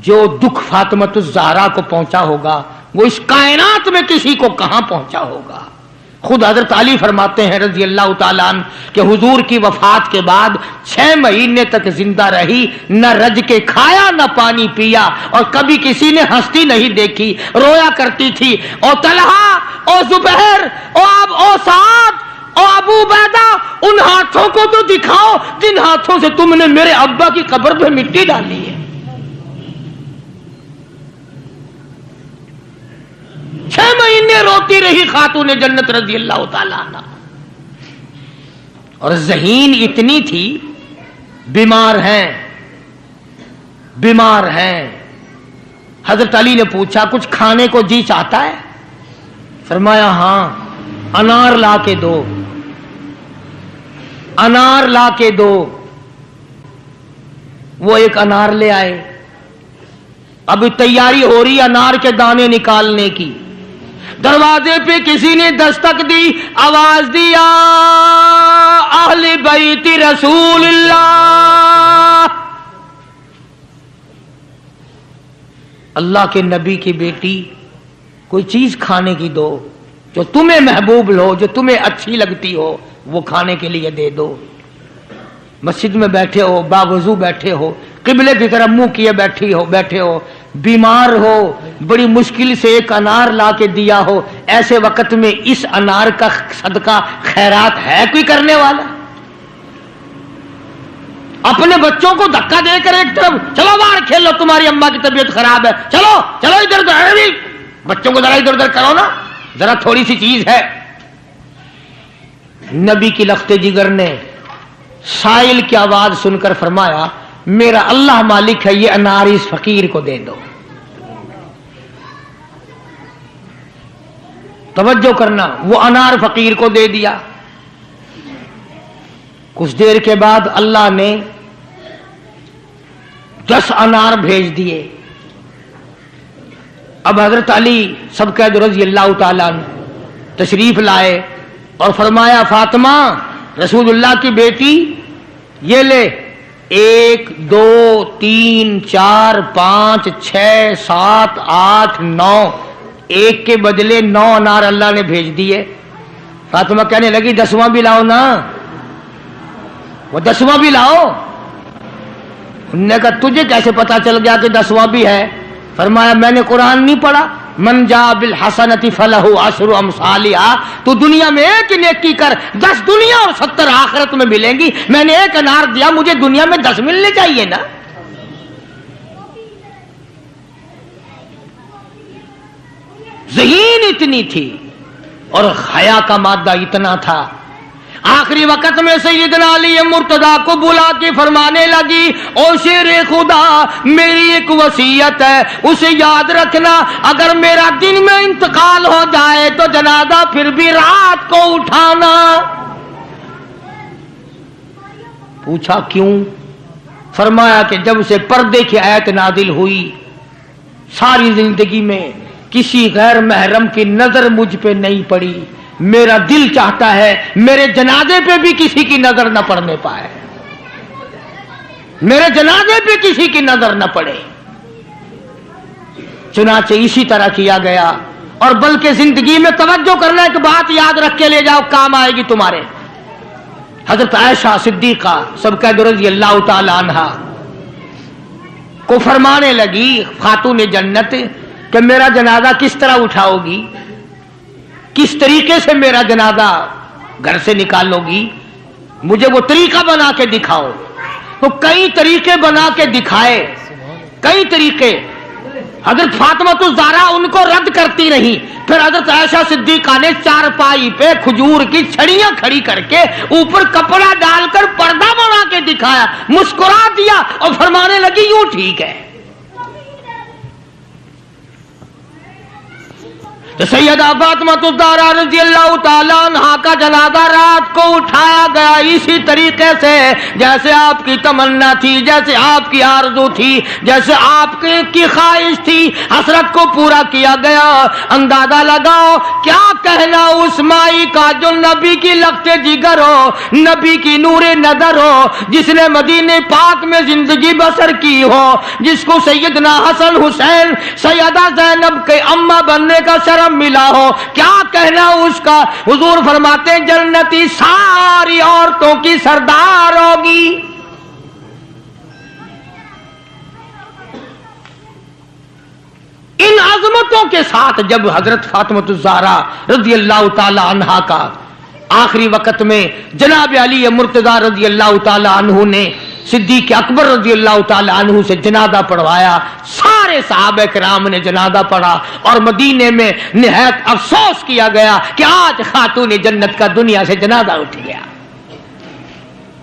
جو دکھ فاطمۃ الزہرا کو پہنچا ہوگا وہ اس کائنات میں کسی کو کہاں پہنچا ہوگا. خود حضرت علی فرماتے ہیں رضی اللہ تعالیٰ عنہ کہ حضور کی وفات کے بعد 6 مہینے تک زندہ رہی، نہ رج کے کھایا نہ پانی پیا، اور کبھی کسی نے ہستی نہیں دیکھی، رویا کرتی تھی۔ اور طلحہ اور زبیر اور سعد اور ابو عبیدہ، ان ہاتھوں کو تو دکھاؤ جن ہاتھوں سے تم نے میرے ابا کی قبر پہ مٹی ڈالی ہے۔ 6 مہینے روتی رہی خاتون جنت رضی اللہ تعالیٰ عنہ، اور ذہین اتنی تھی، بیمار ہیں۔ حضرت علی نے پوچھا کچھ کھانے کو جی چاہتا ہے؟ فرمایا ہاں، انار لا کے دو، انار لا کے دو۔ وہ ایک انار لے آئے، اب تیاری ہو رہی انار کے دانے نکالنے کی۔ دروازے پہ کسی نے دستک دی، آواز دی، یا اہل بیت رسول اللہ، اللہ کے نبی کی بیٹی، کوئی چیز کھانے کی دو جو تمہیں محبوب ہو، جو تمہیں اچھی لگتی ہو، وہ کھانے کے لیے دے دو۔ مسجد میں بیٹھے ہو، باوضو بیٹھے ہو، قبلے کی طرف منہ کیے بیٹھے ہو، بیمار ہو، بڑی مشکل سے ایک انار لا کے دیا ہو، ایسے وقت میں اس انار کا صدقہ خیرات ہے کوئی کرنے والا؟ اپنے بچوں کو دھکا دے کر ایک طرف چلو باہر کھیلو، تمہاری اماں کی طبیعت خراب ہے، چلو چلو ادھر ادھر، بچوں کو ذرا ادھر ادھر کرو نا، ذرا تھوڑی سی چیز ہے۔ نبی کی لخت جگر نے سائل کی آواز سن کر فرمایا میرا اللہ مالک ہے، یہ انار اس فقیر کو دے دو۔ توجہ کرنا، وہ انار فقیر کو دے دیا۔ کچھ دیر کے بعد اللہ نے 10 انار بھیج دیے۔ اب حضرت علی سب قید رضی اللہ تعالیٰ عنہ تشریف لائے اور فرمایا فاطمہ رسول اللہ کی بیٹی، یہ لے 1 2 3 4 5 6 7 8 9، ایک کے بدلے 9 انار اللہ نے بھیج دیے۔ فاطمہ کہنے لگی 10واں بھی لاؤ نا، وہ 10واں بھی لاؤ۔ انہوں نے کہا تجھے کیسے پتا چل گیا کہ 10واں بھی ہے؟ فرمایا میں نے قرآن نہیں پڑھا، من جاء بالحسنۃ فلہ عشر امثالھا، تو دنیا میں ایک نیکی کر 10 دنیا اور 70 آخرت میں ملیں گی، میں نے ایک انار دیا، مجھے دنیا میں 10 ملنے چاہیے نا۔ ذہین اتنی تھی اور حیا کا مادہ اتنا تھا۔ آخری وقت میں سیدنا علی مرتضیٰ کو بلا کے فرمانے لگی او شیر خدا، میری ایک وصیت ہے، اسے یاد رکھنا، اگر میرا دن میں انتقال ہو جائے تو جنازہ پھر بھی رات کو اٹھانا۔ پوچھا کیوں؟ فرمایا کہ جب سے پردے کی آیت نازل ہوئی، ساری زندگی میں کسی غیر محرم کی نظر مجھ پہ نہیں پڑی، میرا دل چاہتا ہے میرے جنازے پہ بھی کسی کی نظر نہ پڑنے پائے، میرے جنازے پہ کسی کی نظر نہ پڑے۔ چنانچہ اسی طرح کیا گیا۔ اور بلکہ زندگی میں توجہ کرنا، ایک بات یاد رکھ کے لے جاؤ، کام آئے گی تمہارے۔ حضرت عائشہ صدیقہ سب قید رضی اللہ تعالی عنہا کو فرمانے لگی خاتون جنت کہ میرا جنازہ کس طرح اٹھاؤ گی، کس طریقے سے میرا جنازہ گھر سے نکالو گی، مجھے وہ طریقہ بنا کے دکھاؤ۔ تو کئی طریقے بنا کے دکھائے، کئی طریقے۔ حضرت فاطمہ الزہرا ان کو رد کرتی رہی، پھر حضرت عائشہ صدیقہ نے چارپائی پہ کھجور کی چھڑیاں کھڑی کر کے اوپر کپڑا ڈال کر پردہ بنا کے دکھایا، مسکرا دیا اور فرمانے لگی یوں ٹھیک ہے۔ سیدہ فاطمہ الزہرا رضی اللہ تعالیٰ عنہا کا جنازہ رات کو اٹھایا گیا اسی طریقے سے جیسے آپ کی تمنا تھی، جیسے آپ کی آرزو تھی، جیسے آپ کی خواہش تھی، حسرت کو پورا کیا گیا۔ اندازہ لگاؤ کیا کہنا اس مائی کا جو نبی کی لخت جگر ہو، نبی کی نور نظر ہو، جس نے مدینے پاک میں زندگی بسر کی ہو، جس کو سیدنا حسن حسین سیدہ زینب کے اماں بننے کا شرف مقام ملا ہو، کیا کہنا اس کا؟ حضور فرماتے ہیں جنتی ساری عورتوں کی سردار ہوگی۔ ان عظمتوں کے ساتھ جب حضرت فاطمہ الزہرا رضی اللہ تعالی عنہا کا آخری وقت میں جناب علی مرتضی رضی اللہ تعالی عنہ نے صدیق اکبر رضی اللہ تعالی عنہ سے جنازہ پڑھوایا، سارے صحابہ کرام نے جنازہ پڑھا، اور مدینے میں نہایت افسوس کیا گیا کہ آج خاتون جنت کا دنیا سے جنازہ اٹھ گیا۔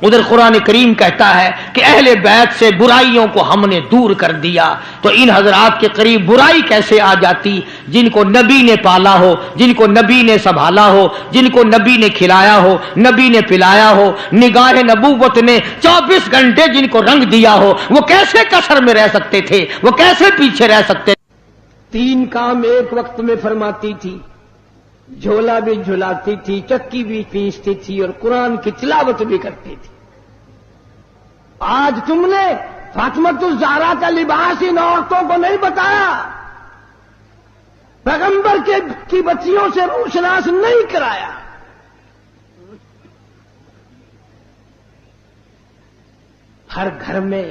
ادھر قرآن کریم کہتا ہے کہ اہل بیت سے برائیوں کو ہم نے دور کر دیا، تو ان حضرات کے قریب برائی کیسے آ جاتی؟ جن کو نبی نے پالا ہو، جن کو نبی نے سنبھالا ہو، جن کو نبی نے کھلایا ہو، نبی نے پلایا ہو، نگاہ نبوت نے 24 گھنٹے جن کو رنگ دیا ہو، وہ کیسے کسر میں رہ سکتے تھے؟ وہ کیسے پیچھے رہ سکتے؟ 3 کام ایک وقت میں فرماتی تھی، جھولا بھی جھلاتی تھی، چکی بھی پیستی تھی، اور قرآن کی تلاوت بھی کرتی تھی۔ آج تم نے فاطمہ الزہرا کا لباس ان عورتوں کو نہیں بتایا، پیغمبر کی بچیوں سے روشناس نہیں کرایا۔ ہر گھر میں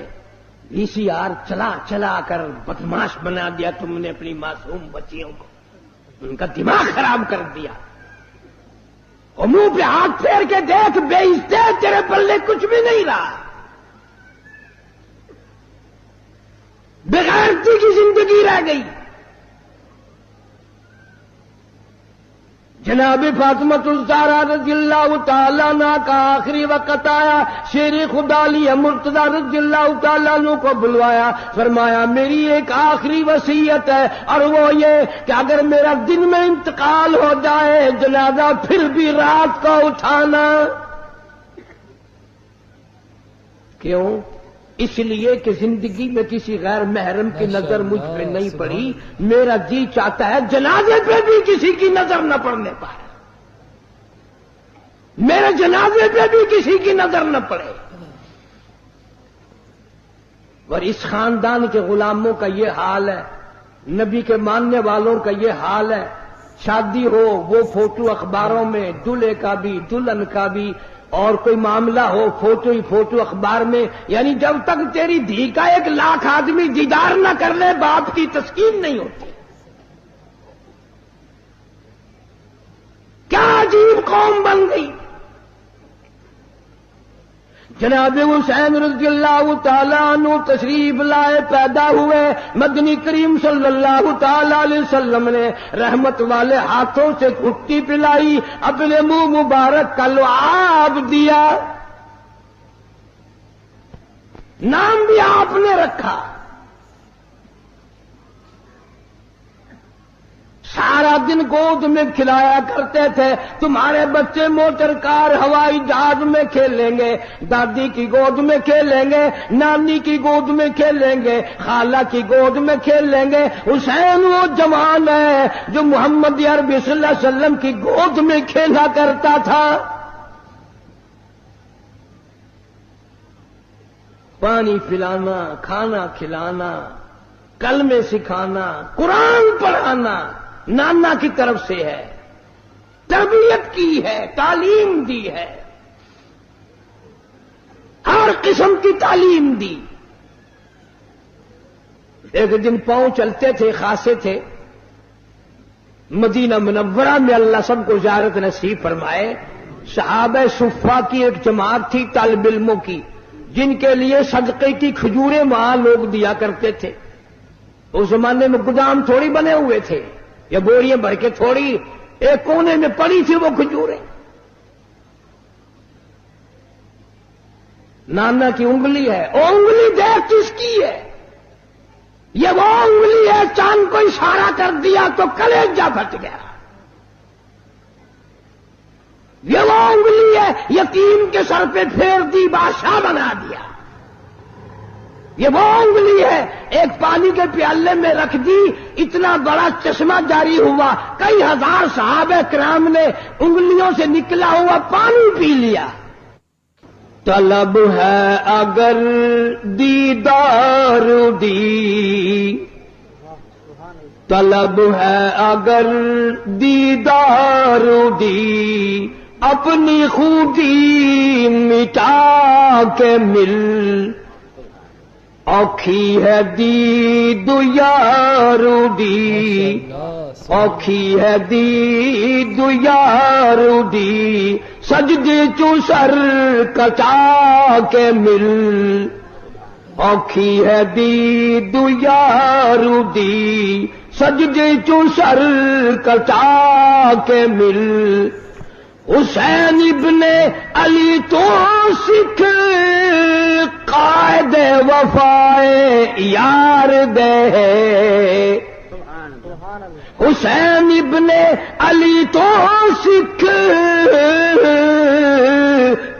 VCR چلا چلا کر بدماش بنا دیا تم نے اپنی معصوم بچیوں کو، ان کا دماغ خراب کر دیا۔ اور منہ پہ ہاتھ پھیر کے دیکھ، بے عزتے تیرے پلے کچھ بھی نہیں رہا، بغیرتی کی زندگی رہ گئی۔ جناب فاطمہ الزہرا رضی اللہ تعالیٰ عنہ کا آخری وقت آیا، شیر خدا علی مرتضی رضی اللہ تعالیٰ عنہ کو بلوایا، فرمایا میری ایک آخری وصیت ہے، اور وہ یہ کہ اگر میرا دن میں انتقال ہو جائے جنازہ پھر بھی رات کو اٹھانا۔ کیوں؟ اس لیے کہ زندگی میں کسی غیر محرم کی نظر مجھ پہ نہیں پڑی، میرا جی چاہتا ہے جنازے پہ بھی کسی کی نظر نہ پڑنے پائے، میرے جنازے پہ بھی کسی کی نظر نہ پڑے۔ اور اس خاندان کے غلاموں کا یہ حال ہے، نبی کے ماننے والوں کا یہ حال ہے، شادی ہو وہ فوٹو اخباروں میں، دلہے کا بھی دلہن کا بھی، اور کوئی معاملہ ہو فوٹو ہی فوٹو اخبار میں، یعنی جب تک تیری دھی کا 1 لاکھ آدمی دیدار نہ کر لے باپ کی تسکین نہیں ہوتی۔ کیا عجیب قوم بن گئی۔ جناب حسین رضی اللہ تعالیٰ عنہ تشریف لائے، پیدا ہوئے، مدنی کریم صلی اللہ تعالیٰ علیہ وسلم نے رحمت والے ہاتھوں سے گھٹی پلائی، اپنے منہ مبارک کا لعاب دیا، نام بھی آپ نے رکھا۔ سارا دن گود میں کھلایا کرتے تھے، تمہارے بچے موٹر کار ہوائی جہاز میں کھیلیں گے، دادی کی گود میں کھیلیں گے، نانی کی گود میں کھیلیں گے، خالہ کی گود میں کھیلیں گے۔ حسین وہ جوان ہے جو محمد عربی صلی اللہ علیہ وسلم کی گود میں کھیلا کرتا تھا۔ پانی پلانا، کھانا کھلانا، کلمے سکھانا، قرآن پڑھانا نانا کی طرف سے ہے، تربیت کی ہے، تعلیم دی ہے، ہر قسم کی تعلیم دی۔ ایک دن پاؤں چلتے تھے، خاصے تھے، مدینہ منورہ میں اللہ سب کو زیارت نصیب فرمائے۔ صحابہ صفہ کی ایک جماعت تھی طالب علموں کی، جن کے لیے صدقے کی کھجوریں وہاں لوگ دیا کرتے تھے۔ اس زمانے میں گودام تھوڑی بنے ہوئے تھے، یا بوریاں بھر کے تھوڑی، ایک کونے میں پڑی تھی وہ کھجوریں۔ نانا کی انگلی ہے، وہ انگلی دیکھ کس کی ہے؟ یہ وہ انگلی ہے، چاند کو اشارہ کر دیا تو کلیجہ پھٹ گیا۔ یہ وہ انگلی ہے، یتیم کے سر پہ پھیر دی بادشاہ بنا دیا۔ یہ وہ انگلی ہے، ایک پانی کے پیالے میں رکھ دی، اتنا بڑا چشمہ جاری ہوا، کئی ہزار صحابہ کرام نے انگلیوں سے نکلا ہوا پانی پی لیا۔ طلب ہے اگر دیدار دی طلب ہے اگر دیدار دی اپنی خوبی مٹا کے مل اوکھی ہے دید یار دی اوکھی ہے دید یار دی سجدے چوں سر کٹا کے مل اوکھی ہے دید یار دی سجدے چوں سر کٹا کے مل حسین ابن علی تو سکھ قائد وفائے یار دے حسین ابن علی تو سکھ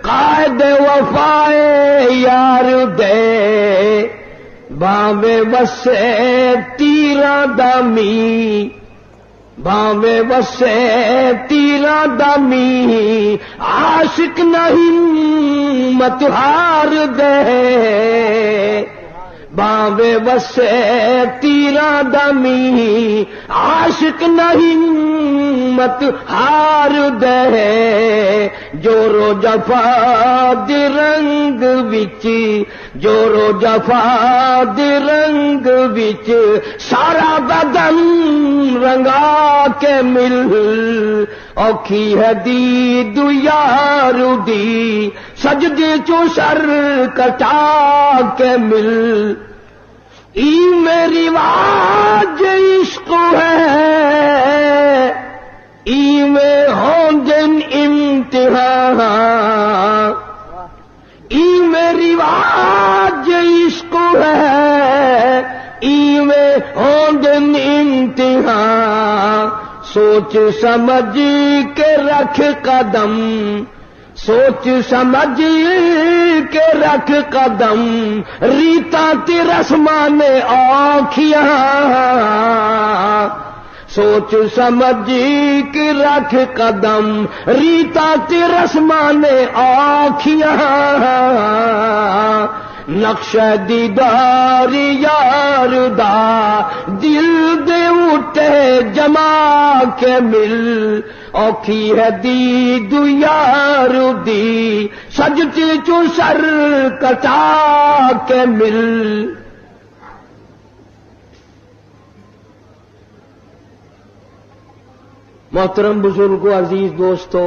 قائد وفائے یار دے باوے وسے تیرا دمی باوے وسے تیرا دمی عاشق نہیں مت ہار دے باوے وسے تیرا دمی عاشق نہیں مت ہار دے جورو جفا دی رنگ وچ جورو جفا دی رنگ وچ سارا بدن رنگا کے مل اوکھی ہے دید یار دی سجدے چوں سر کٹا کے مل ای میری واج عشق ہے ای میں ہوں جن امتحان ای میری واج عشق ہے ای میں ہوں جن امتحان سوچ سمجھ کے رکھ قدم سوچ سمجھ کے رکھ قدم ریتا تی رسمان آنکھیاں سوچ سمجھ کے رکھ قدم ریتا تی رسمان آنکھیاں نقش دیدار یار دا دل دے اٹھے جما کے مل اوکھی ہے دید یار دی سجدے چوں سر کٹا کے مل محترم بزرگوں عزیز دوستو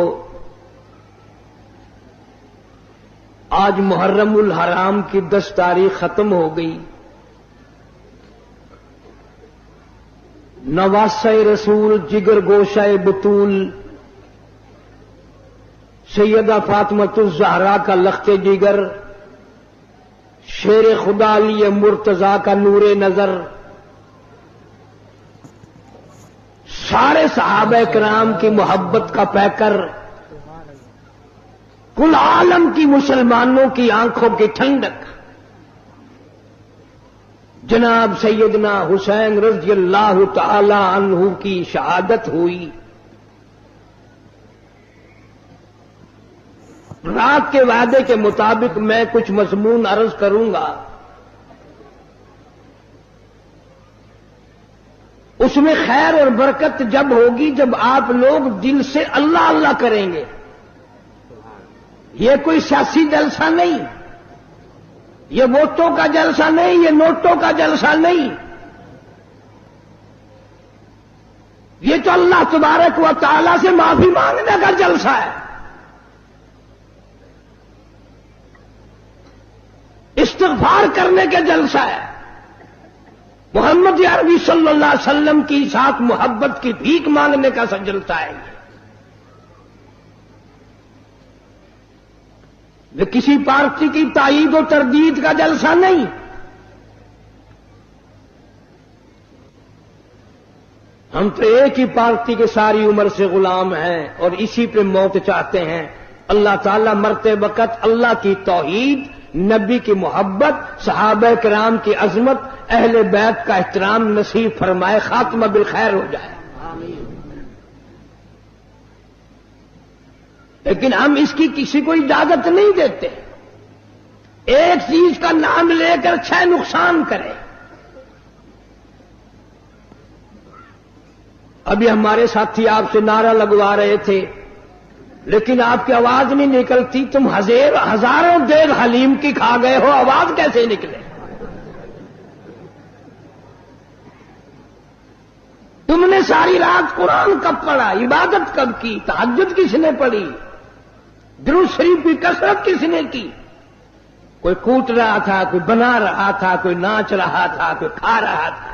آج محرم الحرام کی 10 تاریخ ختم ہو گئی نواسہ رسول جگر گوشہ بطول سیدہ فاطمۃ الزہرا کا لخت جگر شیر خدا علی مرتضی کا نور نظر سارے صحابہ کرام کی محبت کا پیکر کل عالم کی مسلمانوں کی آنکھوں کی ٹھنڈک جناب سیدنا حسین رضی اللہ تعالی عنہ کی شہادت ہوئی رات کے وعدے کے مطابق میں کچھ مضمون عرض کروں گا اس میں خیر اور برکت جب ہوگی جب آپ لوگ دل سے اللہ اللہ کریں گے یہ کوئی سیاسی جلسہ نہیں یہ ووٹوں کا جلسہ نہیں یہ نوٹوں کا جلسہ نہیں یہ تو اللہ تبارک و تعالی سے معافی مانگنے کا جلسہ ہے استغفار کرنے کا جلسہ ہے محمد عربی صلی اللہ علیہ وسلم کی ساتھ محبت کی بھیک مانگنے کا جلسہ ہے یہ کسی پارٹی کی تائید و تردید کا جلسہ نہیں ہم تو ایک ہی پارٹی کے ساری عمر سے غلام ہیں اور اسی پہ موت چاہتے ہیں اللہ تعالیٰ مرتے وقت اللہ کی توحید نبی کی محبت صحابہ کرام کی عظمت اہل بیت کا احترام نصیب فرمائے خاتمہ بالخیر ہو جائے لیکن ہم اس کی کسی کو اجازت نہیں دیتے ایک چیز کا نام لے کر 6 نقصان کرے ابھی ہمارے ساتھی آپ سے نعرہ لگوا رہے تھے لیکن آپ کی آواز نہیں نکلتی. تم ہزاروں دیگ حلیم کی کھا گئے ہو, آواز کیسے نکلے؟ تم نے ساری رات قرآن کب پڑھا, عبادت کب کی, تہجد کس نے پڑھی, درود شریف کی کثرت کس نے کی؟ کوئی کوٹ رہا تھا, کوئی بنا رہا تھا, کوئی ناچ رہا تھا, کوئی کھا رہا تھا.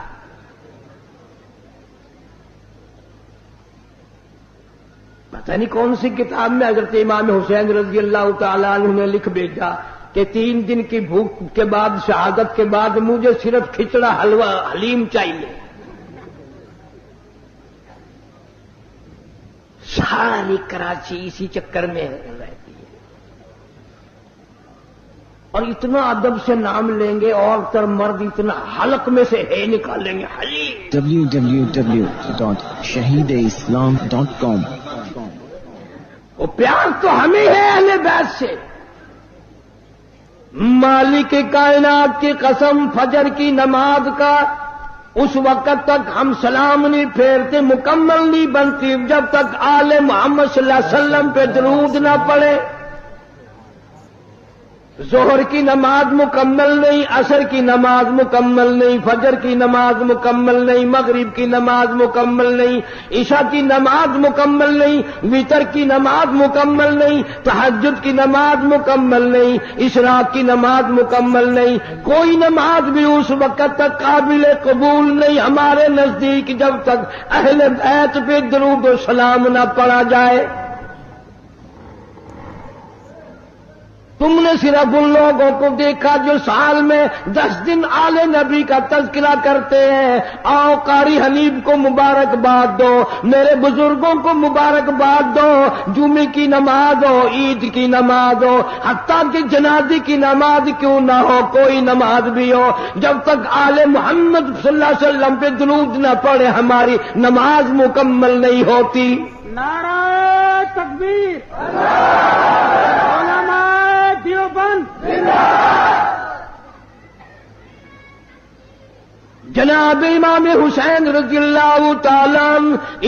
پتہ نہیں کون سی کتاب میں حضرت امام حسین رضی اللہ تعالیٰ عنہ نے لکھ بھیجا کہ 3 دن کی بھوک کے بعد, شہادت کے بعد مجھے صرف کھچڑا حلوہ حلیم چاہیے. ساری کراچی اسی چکر میں رہتی ہے. اور اتنا ادب سے نام لیں گے, عورت اور مرد اتنا حلق میں سے ہے نکالیں گے حلیم. www.shahideislam.com. وہ پیار تو ہمیں ہے اہل بیت سے. مالک کائنات کی قسم, فجر کی نماز کا اس وقت تک ہم سلام نہیں پھیرتے, مکمل نہیں بنتی جب تک آل محمد صلی اللہ علیہ وسلم پہ درود نہ پڑے. ظہر کی نماز مکمل نہیں, عصر کی نماز مکمل نہیں, فجر کی نماز مکمل نہیں, مغرب کی نماز مکمل نہیں, عشاء کی نماز مکمل نہیں, وتر کی نماز مکمل نہیں, تہجد کی نماز مکمل نہیں, اشراق کی نماز مکمل نہیں. کوئی نماز بھی اس وقت تک قابل قبول نہیں ہمارے نزدیک جب تک اہل بیت پہ درود و سلام نہ پڑھا جائے. تم نے صرف ان لوگوں کو دیکھا جو سال میں 10 دن آل نبی کا تذکرہ کرتے ہیں. آؤ قاری حنیف کو مبارکباد دو, میرے بزرگوں کو مبارکباد دو. جمعے کی نماز ہو, عید کی نماز ہو, حتیٰ کہ جنازے کی نماز کیوں نہ ہو, کوئی نماز بھی ہو, جب تک آل محمد صلی اللہ علیہ وسلم پہ درود نہ پڑے ہماری نماز مکمل نہیں ہوتی. نعرہ تکبیر, جناب امام حسین رضی اللہ تعالیٰ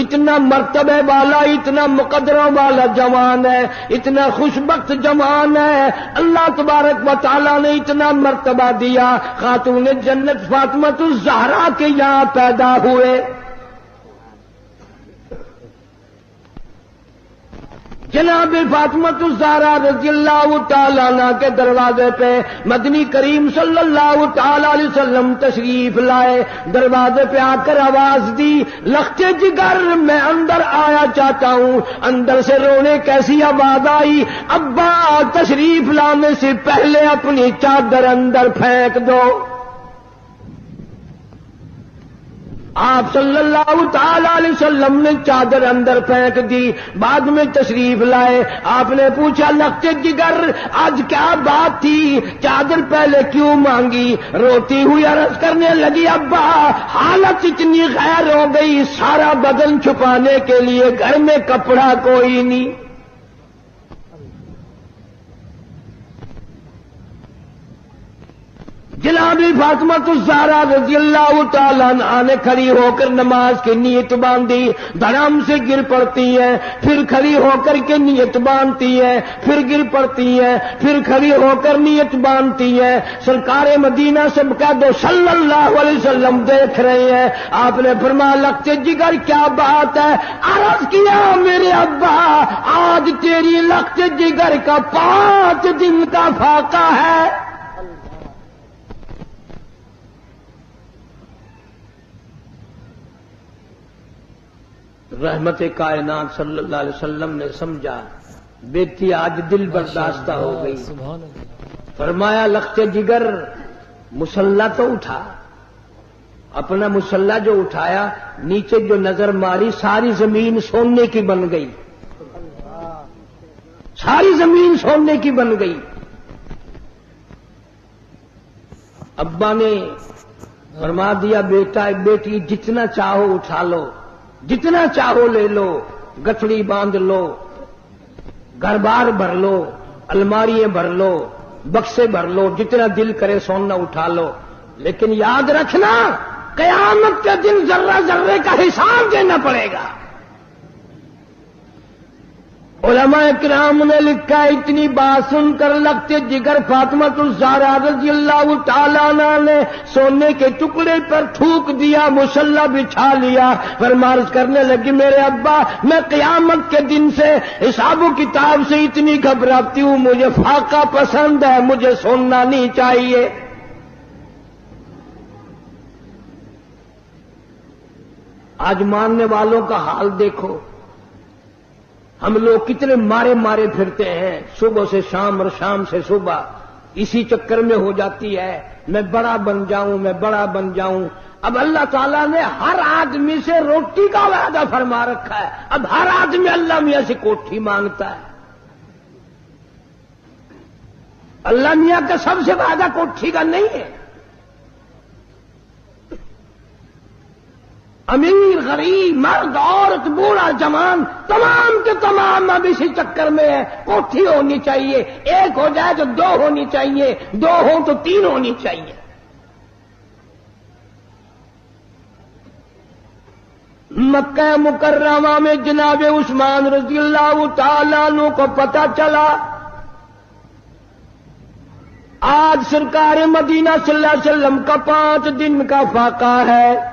اتنا مرتبہ والا, اتنا مقدروں والا جوان ہے, اتنا خوشبخت جوان ہے. اللہ تبارک و تعالیٰ نے اتنا مرتبہ دیا. خاتون جنت فاطمہ الزہرا کے یہاں پیدا ہوئے. جناب فاطمہ الزہرا رضی اللہ تعالیٰ عنہ کے دروازے پہ مدنی کریم صلی اللہ تعالی علیہ وسلم تشریف لائے. دروازے پہ آ کر آواز دی, لختے جگر میں اندر آیا چاہتا ہوں. اندر سے رونے کیسی آواز آئی, ابا تشریف لانے سے پہلے اپنی چادر اندر پھینک دو. آپ صلی اللہ تعالی علیہ وسلم نے چادر اندر پھینک دی. بعد میں تشریف لائے. آپ نے پوچھا, لختے جگر آج کیا بات تھی, چادر پہلے کیوں مانگی؟ روتی ہوئی عرض کرنے لگی, ابا حالت اتنی غیر ہو گئی, سارا بدن چھپانے کے لیے گھر میں کپڑا کوئی نہیں. جناب فاطمہ الزہرا رضی اللہ تعالیٰ عنہا نے کھڑی ہو کر نماز کی نیت باندھی. دھڑام سے گر پڑتی ہے, پھر کھڑی ہو کر کے نیت باندھتی ہے, پھر گر پڑتی ہے, پھر کھڑی ہو کر نیت باندھتی ہے. سرکار مدینہ سب کا دو صلی اللہ علیہ وسلم دیکھ رہے ہیں. آپ نے فرمایا, لختے جگر کیا بات ہے؟ عرض کیا, میرے ابا آج تیری لختے جگر کا 5 دن کا فاقہ ہے. رحمت کائنات صلی اللہ علیہ وسلم نے سمجھا, بیٹی آج دل برداشتہ ہو گئی. فرمایا, لختے جگر مسلح تو اٹھا. اپنا مسلح جو اٹھایا, نیچے جو نظر ماری, ساری زمین سونے کی بن گئی. ساری زمین سونے کی بن گئی. ابا نے فرما دیا, بیٹا بیٹی جتنا چاہو اٹھا لو, جتنا چاہو لے لو, گٹھڑی باندھ لو, گھر بار بھر لو, الماریاں بھر لو, بکسے بھر لو, جتنا دل کرے سونا اٹھا لو. لیکن یاد رکھنا, قیامت کے دن ذرہ ذرے کا حساب دینا پڑے گا۔ علماء کرام نے لکھا، اتنی بات سن کر لگتے جگر فاطمہ الزہرا رضی اللہ تعالیٰ عنہ نے سونے کے ٹکڑے پر تھوک دیا، مصلی بچھا لیا، فرمارش کرنے لگی، میرے ابا میں قیامت کے دن سے حساب و کتاب سے اتنی گھبراتی ہوں، مجھے فاقہ پسند ہے، مجھے سننا نہیں چاہیے۔ آج ماننے والوں کا حال دیکھو، ہم لوگ کتنے مارے مارے پھرتے ہیں، صبح سے شام اور شام سے صبح، اسی چکر میں ہو جاتی ہے میں بڑا بن جاؤں، میں بڑا بن جاؤں۔ اب اللہ تعالیٰ نے ہر آدمی سے روٹی کا وعدہ فرما رکھا ہے، اب ہر آدمی اللہ میاں سے کوٹھی مانگتا ہے۔ اللہ میاں کا سب سے وعدہ کوٹھی کا نہیں ہے۔ امیر غریب مرد عورت بوڑھا جوان تمام کے تمام اب اسی چکر میں ہے، کوٹھی ہونی چاہیے، ایک ہو جائے تو دو ہونی چاہیے، دو ہوں تو تین ہونی چاہیے۔ مکہ مکرمہ میں جناب عثمان رضی اللہ تعالیٰ عنہ کو پتہ چلا آج سرکار مدینہ صلی اللہ علیہ وسلم کا 5 دن کا فاقہ ہے۔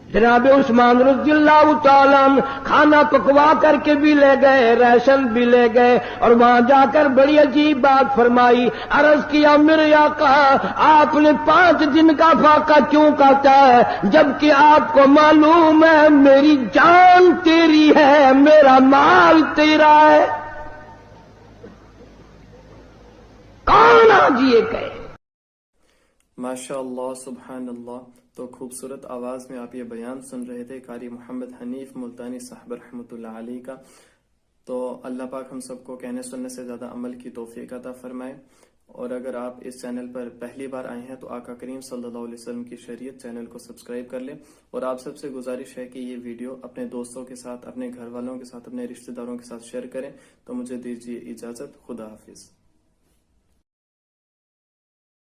جناب عثمان رضی اللہ تعالیٰ عنہ کھانا پکوا کر کے بھی لے گئے، ریشن بھی لے گئے، اور وہاں جا کر بڑی عجیب بات فرمائی، عرض کیا میرے آقا آپ نے 5 دن کا فاقہ کیوں کہتا ہے، جبکہ آپ کو معلوم ہے میری جان تیری ہے، میرا مال تیرا ہے۔ کون آج یہ کہے؟ ماشاء اللہ، سبحان اللہ۔ تو خوبصورت آواز میں آپ یہ بیان سن رہے تھے قاری محمد حنیف ملتانی صاحب رحمۃ اللہ علیہ کا۔ تو اللہ پاک ہم سب کو کہنے سننے سے زیادہ عمل کی توفیق عطا فرمائے۔ اور اگر آپ اس چینل پر پہلی بار آئے ہیں تو آقا کریم صلی اللہ علیہ وسلم کی شریعت چینل کو سبسکرائب کر لیں، اور آپ سب سے گزارش ہے کہ یہ ویڈیو اپنے دوستوں کے ساتھ، اپنے گھر والوں کے ساتھ، اپنے رشتہ داروں کے ساتھ شیئر کریں۔ تو مجھے دیجیے اجازت، خدا حافظ۔